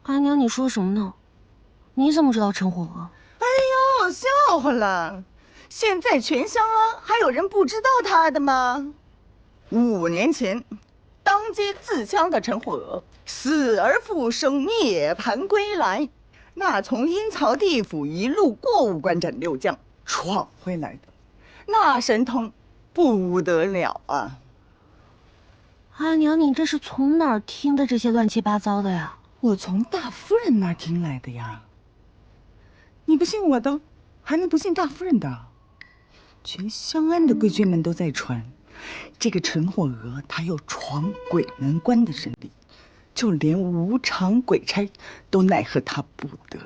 阿娘，你说什么呢？你怎么知道陈火娥？哎呦，笑话了！现在全乡还有人不知道她的吗？5年前，当街自枪的陈火娥死而复生，涅槃归来，那从阴曹地府一路过5关斩6将闯回来的，那神通不得了啊！阿娘，你这是从哪儿听的这些乱七八糟的呀？我从大夫人那儿听来的呀。你不信我的，还能不信大夫人的？全湘安的闺眷们都在传，这个陈火娥她有闯鬼门关的神力，就连无常鬼差都奈何她不得。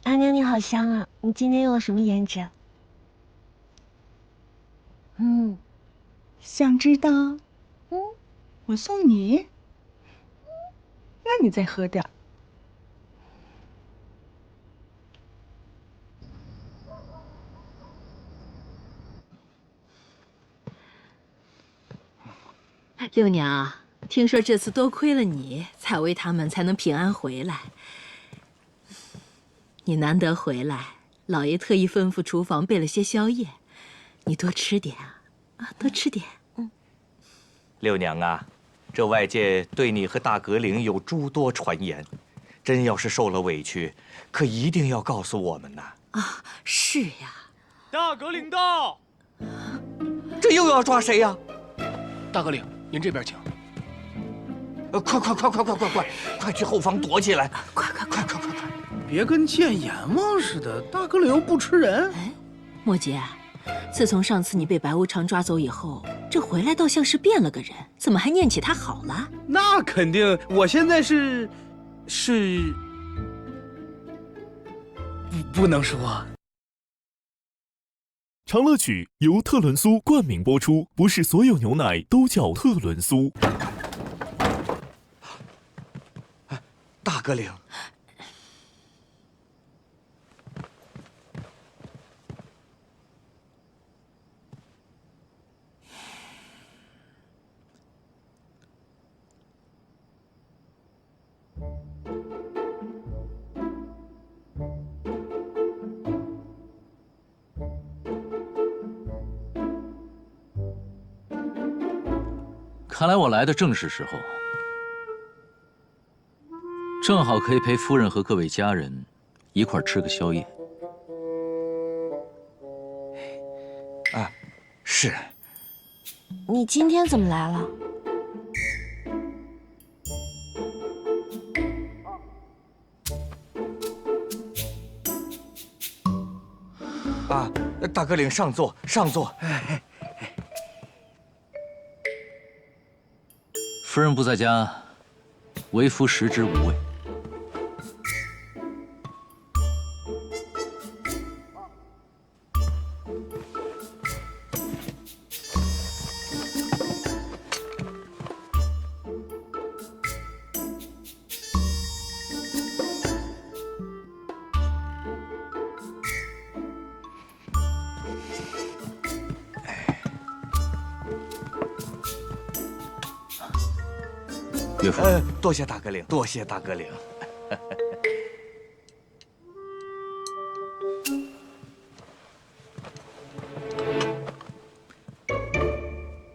阿娘，你好香啊！你今天用了什么胭脂？想知道？我送你。那你再喝点。六娘，听说这次多亏了你，采薇他们才能平安回来。你难得回来，老爷特意吩咐厨房备了些宵夜，你多吃点啊，多吃点。六娘啊，这外界对你和大格岭有诸多传言，真要是受了委屈，可一定要告诉我们呐。啊，是呀。大格岭到，这又要抓谁呀？大格岭，您这边请。快去后房躲起来！快！别跟见阎王似的，大格岭又不吃人。哎，莫杰，自从上次你被白无常抓走以后，这回来倒像是变了个人，怎么还念起他好了？那肯定，我现在是不能说。长乐曲由特仑苏冠名播出，不是所有牛奶都叫特仑苏。大格岭，看来我来的正是时候，正好可以陪夫人和各位家人一块吃个宵夜。啊，是。你今天怎么来了？啊，大格岭上座，上座。夫人不在家，为夫食之无味。岳父，多谢大哥领，多谢大哥领。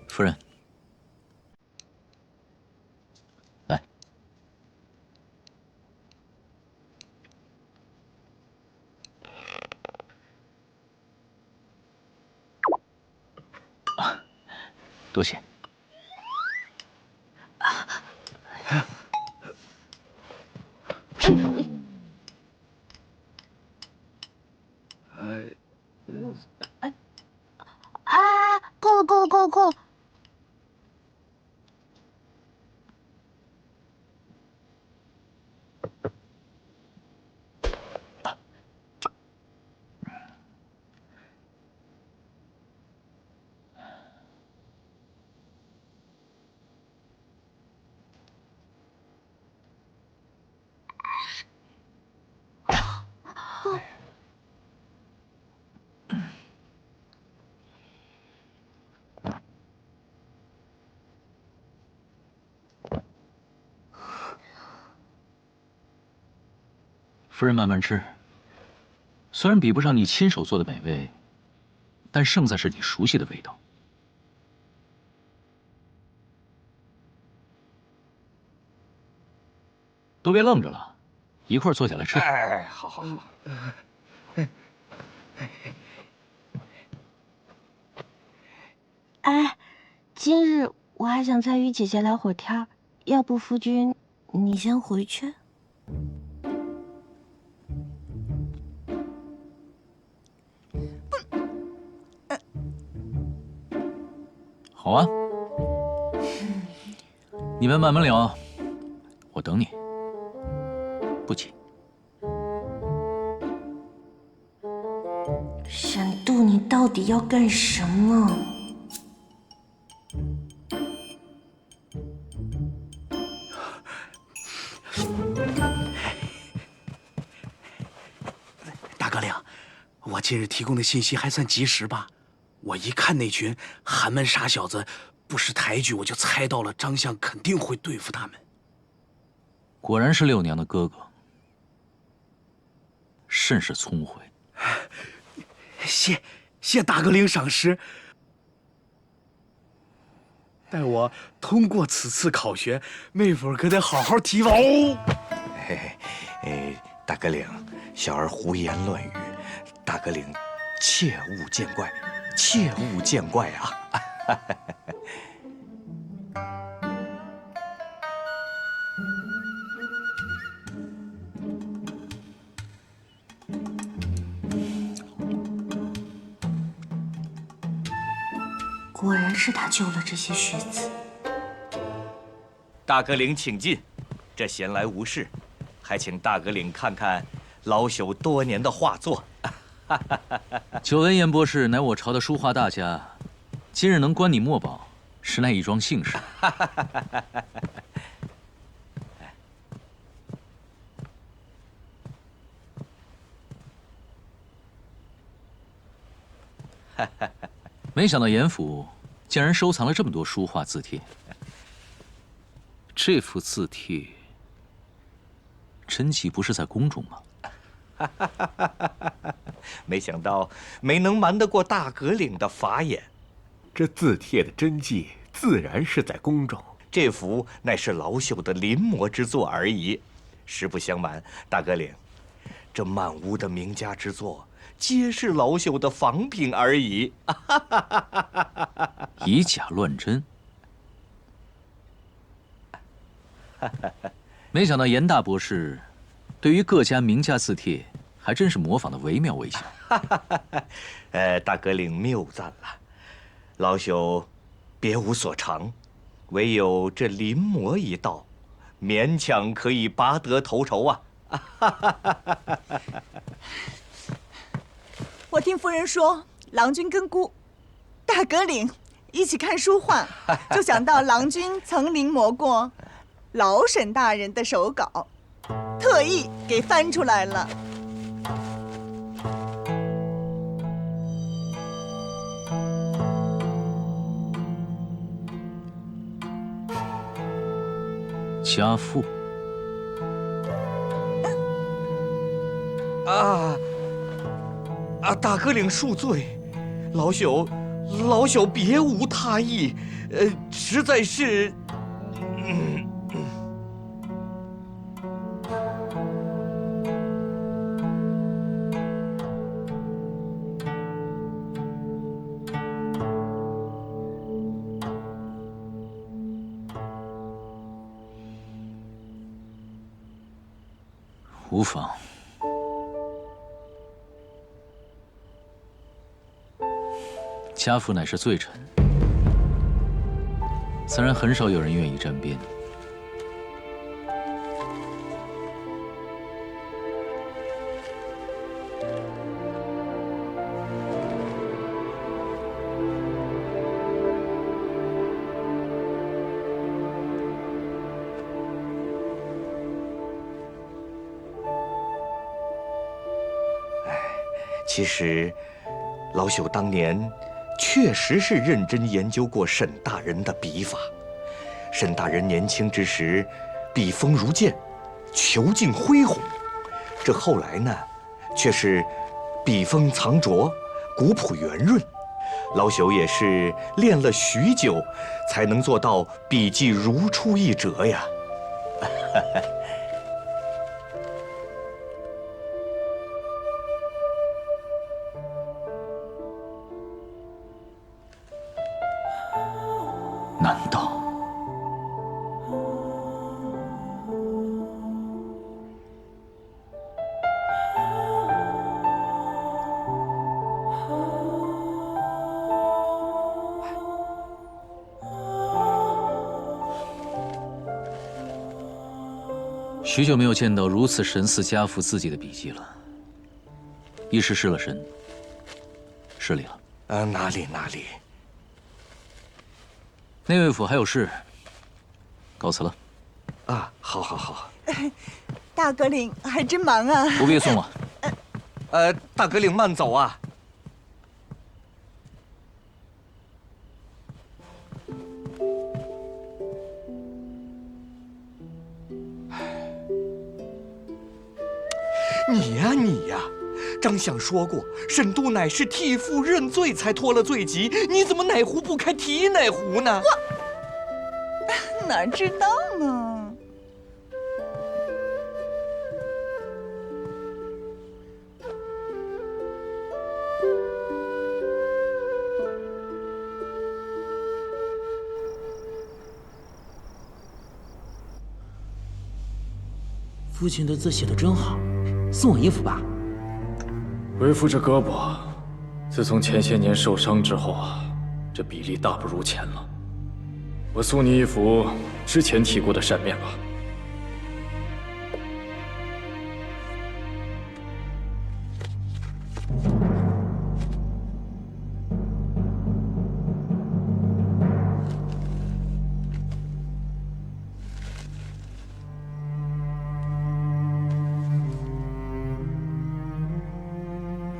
夫人，来。多谢。够了，够了，够了，够了！夫人慢慢吃，虽然比不上你亲手做的美味，但胜在是你熟悉的味道。都别愣着了，一块儿坐下来吃。哎，好好好。哎，今日我还想再与姐姐聊会儿天儿，要不夫君你先回去。好啊，你们慢慢聊，我等你，不急。沈度，你到底要干什么？大哥领，我今日提供的信息还算及时吧？我一看那群寒门傻小子不识抬举，我就猜到了张相肯定会对付他们。果然是六娘的哥哥，甚是聪慧。谢大哥领赏识。待我通过此次考学，妹夫可得好好提防哦。大哥领，小儿胡言乱语，大哥领切勿见怪，切勿见怪啊！果然是他救了这些学子。大哥领请进，这闲来无事，还请大哥领看看老朽多年的画作。久闻严博士乃我朝的书画大家，今日能观你墨宝，实乃一桩幸事。没想到严府竟然收藏了这么多书画字帖。这幅字帖，真迹不是在宫中吗？没想到没能瞒得过大阁领的法眼。这字帖的真迹自然是在宫中，这幅乃是老朽的临摹之作而已。实不相瞒，大阁领，这满屋的名家之作，皆是老朽的仿品而已。以假乱真。没想到严大博士对于各家名家字帖还真是模仿的惟妙惟肖。大阁领谬赞了，老朽别无所长，唯有这临摹一道，勉强可以拔得头筹啊！我听夫人说，郎君跟姑大阁岭一起看书画，就想到郎君曾临摹过老沈大人的手稿，特意给翻出来了。家父大哥领恕罪，老朽别无他意，实在是，无妨。家父乃是罪臣，自然很少有人愿意沾边。其实，老朽当年确实是认真研究过沈大人的笔法。沈大人年轻之时，笔锋如剑，遒劲恢宏；这后来呢，却是笔锋藏拙，古朴圆润。老朽也是练了许久，才能做到笔迹如出一辙呀。难道许久没有见到如此神似家父自己的笔迹了，一时失了神，失礼了。哪里。内卫府还有事，告辞了。好。大阁领还真忙啊！不必送我。大阁领慢走啊。你呀！张相说过，沈都乃是替父认罪才脱了罪疾，你怎么哪壶不开提哪壶呢？我哪知道呢？父亲的字写得真好，送我一幅吧。为父这胳膊，自从前些年受伤之后啊，这比例大不如前了。我送你一幅之前提过的扇面吧。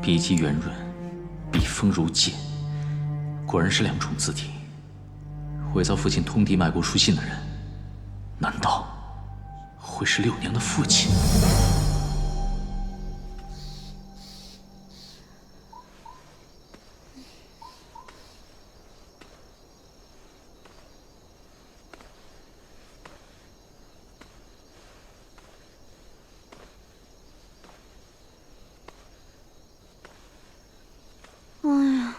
笔迹圆润，笔锋如剑，果然是两种字体。伪造父亲通敌卖国书信的人，难道会是六娘的父亲？哎呀，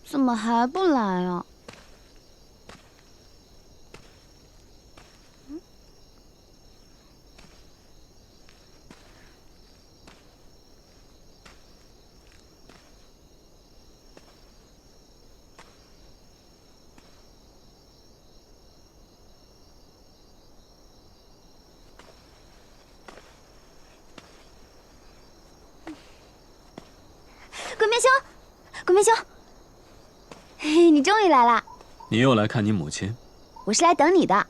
怎么还不来啊？面兄，滚面兄，嘿，你终于来啦！你又来看你母亲？我是来等你的。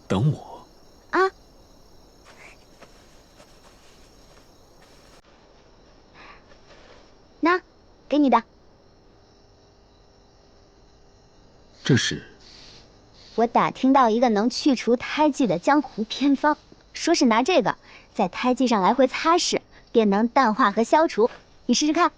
等我？啊。那，给你的。这是？我打听到一个能去除胎记的江湖偏方，说是拿这个在胎记上来回擦拭，便能淡化和消除。你试试看。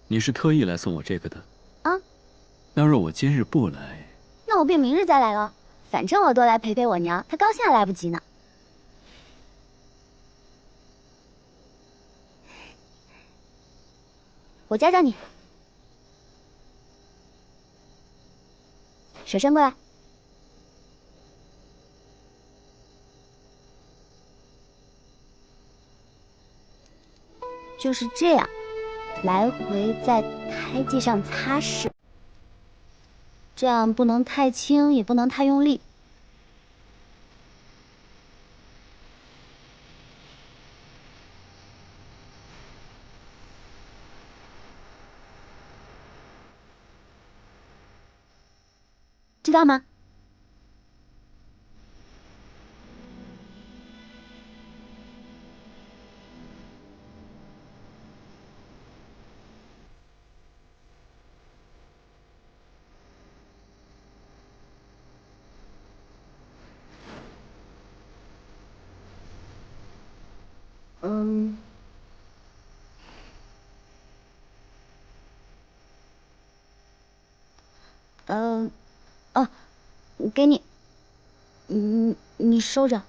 你是特意来送我这个的？啊。那若我今日不来，那我便明日再来了。反正我多来陪陪我娘，她高兴还来不及呢。我教教你，手伸过来，就是这样，来回在胎记上擦拭，这样不能太轻，也不能太用力。知道吗？给你，你收着。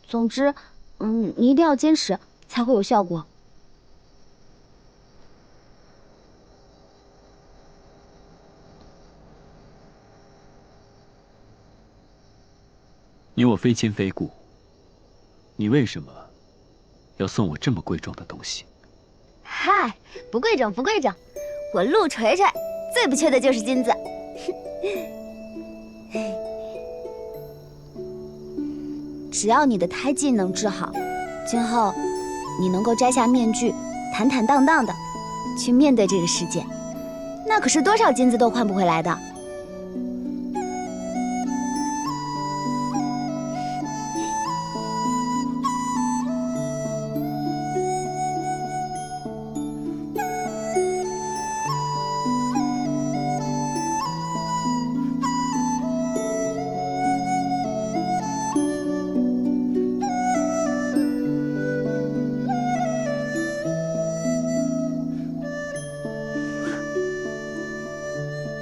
总之，你一定要坚持，才会有效果。你我非亲非故，你为什么要送我这么贵重的东西？嗨，不贵重，不贵重。我陆锤锤最不缺的就是金子。只要你的胎记能治好，今后你能够摘下面具，坦坦荡荡的去面对这个世界，那可是多少金子都换不回来的。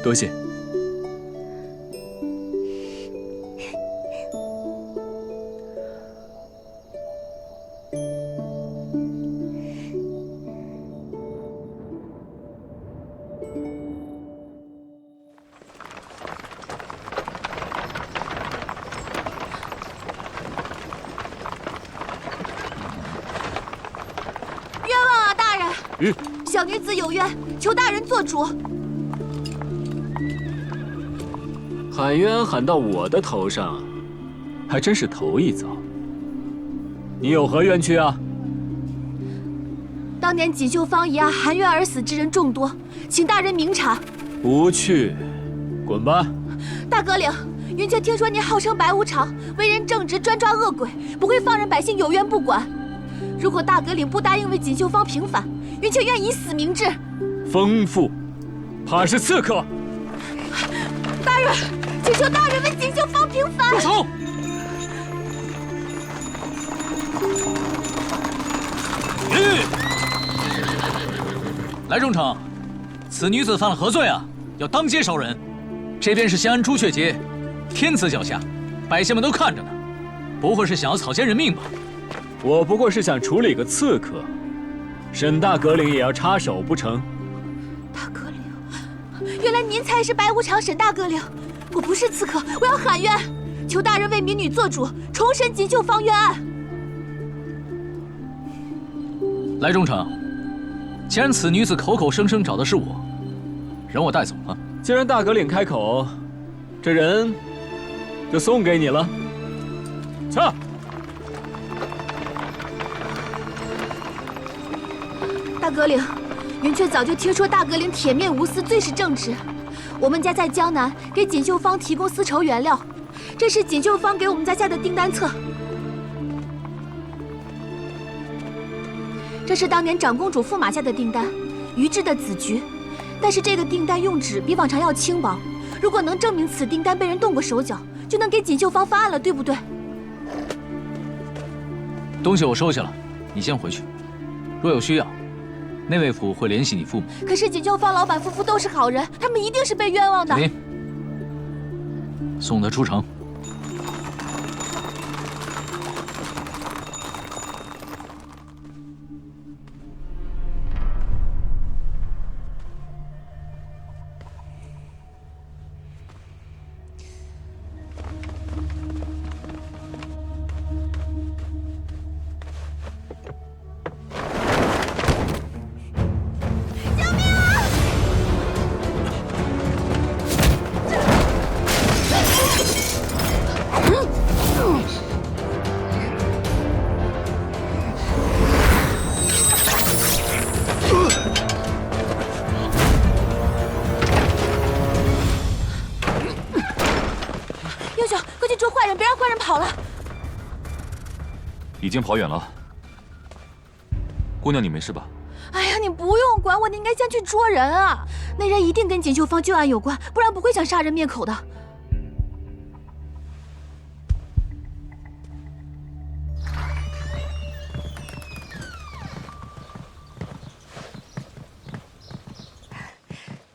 多谢。冤枉啊，大人！小女子有冤，求大人做主。喊冤喊到我的头上，还真是头一遭。你有何冤屈啊？当年锦绣坊一案含冤而死之人众多，请大人明察。不去，滚吧！大阁领，云雀听说您号称白无常，为人正直，专抓恶鬼，不会放任百姓有冤不管。如果大阁领不答应为锦绣坊平反，云雀愿以死明志。疯妇，怕是刺客！大人，请求大人为锦绣坊平反。住手！来中丞，此女子犯了何罪啊？要当街烧人。这便是西安朱雀节，天子脚下，百姓们都看着呢，不会是想要草菅人命吧？我不过是想处理个刺客，沈大阁领也要插手不成？大阁领，原来您才是白无常沈大阁领。我不是刺客，我要喊冤，求大人为民女做主，重审锦绣坊冤案。来中丞，既然此女子口口声声找的是我，让我带走了。既然大革领开口，这人就送给你了。撤！大革领，云雀早就听说大革领铁面无私，最是正直。我们家在江南给锦绣坊提供丝绸原料，这是锦绣坊给我们家下的订单册。这是当年长公主驸马下的订单，于制的紫菊。但是这个订单用纸比往常要轻薄，如果能证明此订单被人动过手脚，就能给锦绣坊发案了，对不对？东西我收下了，你先回去。若有需要，内卫府会联系你父母。可是锦绣坊老板夫妇都是好人，他们一定是被冤枉的。停！送他出城。已经跑远了。姑娘，你没事吧？哎呀，你不用管我，你应该先去捉人啊！那人一定跟锦绣坊旧案有关，不然不会想杀人灭口的。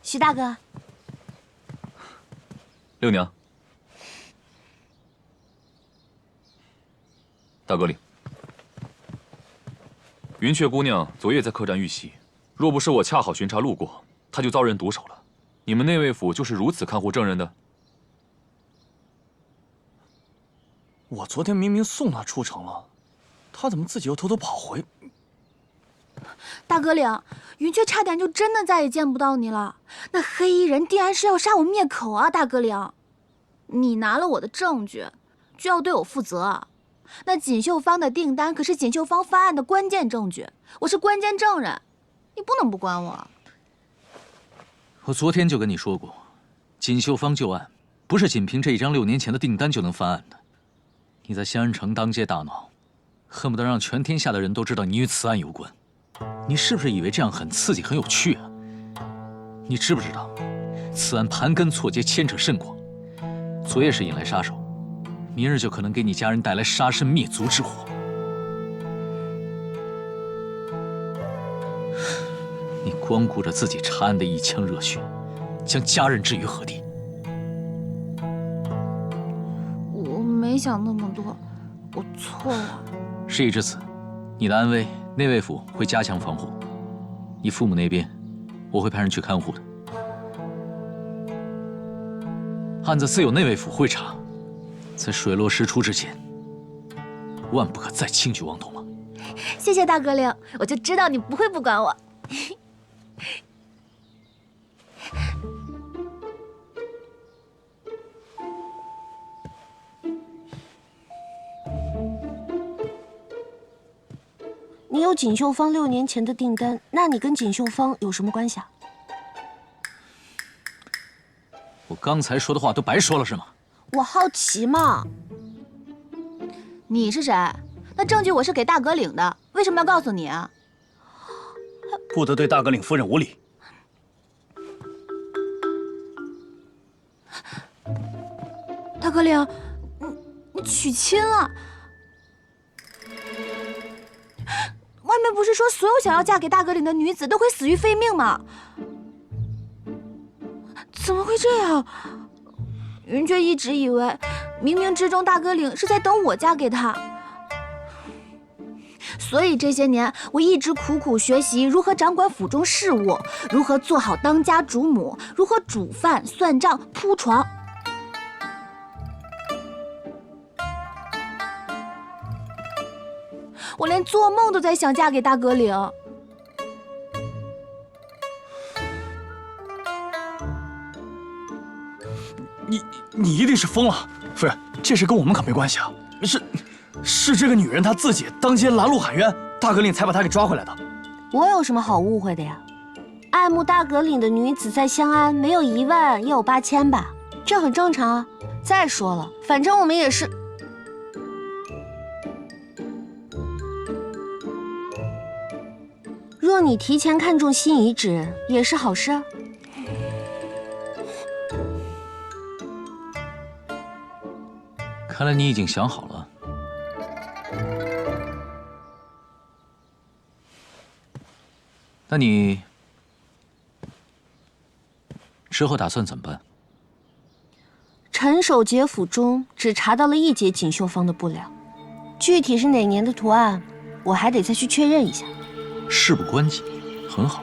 徐大哥，六娘，大革领。云雀姑娘昨夜在客栈遇袭，若不是我恰好巡查路过，她就遭人毒手了。你们内卫府就是如此看护证人的？我昨天明明送她出城了，她怎么自己又偷偷跑回？大革领，云雀差点就真的再也见不到你了。那黑衣人定然是要杀我灭口啊！大革领，你拿了我的证据，就要对我负责啊！那锦绣坊的订单可是锦绣坊发案的关键证据，我是关键证人，你不能不管我。我昨天就跟你说过，锦绣坊旧案不是仅凭这一张6年前的订单就能翻案的。你在香安城当街大闹，恨不得让全天下的人都知道你与此案有关。你是不是以为这样很刺激、很有趣啊？你知不知道，此案盘根错节，牵扯甚广。昨夜是引来杀手，明日就可能给你家人带来杀身灭族之祸。你光顾着自己查案的一腔热血，将家人置于何地？我没想那么多，我错了。事已至此，你的安危，内卫府会加强防护。你父母那边，我会派人去看护的。案子自有内卫府会查，在水落石出之前，万不可再轻举妄动了。谢谢大革领，我就知道你不会不管我。你有锦绣坊6年前的订单，那你跟锦绣坊有什么关系啊？我刚才说的话都白说了是吗？我好奇嘛。你是谁？那证据我是给大革领的，为什么要告诉你啊？不得对大革领夫人无礼。大革领，你娶亲了？外面不是说所有想要嫁给大革领的女子都会死于非命吗？怎么会这样？云雀一直以为，冥冥之中大革领是在等我嫁给他。所以这些年，我一直苦苦学习如何掌管府中事务，如何做好当家主母，如何煮饭、算账、铺床。我连做梦都在想嫁给大革领。你一定是疯了，夫人，这事跟我们可没关系啊！是这个女人她自己当街拦路喊冤，大革令才把她给抓回来的。我有什么好误会的呀？爱慕大革领的女子在香安没有1万也有8000吧，这很正常啊。再说了，反正我们也是。若你提前看中新遗址，也是好事啊。看来你已经想好了。那你之后打算怎么办？陈守节府中只查到了1节锦绣坊的布料，具体是哪年的图案，我还得再去确认一下。事不关己，很好。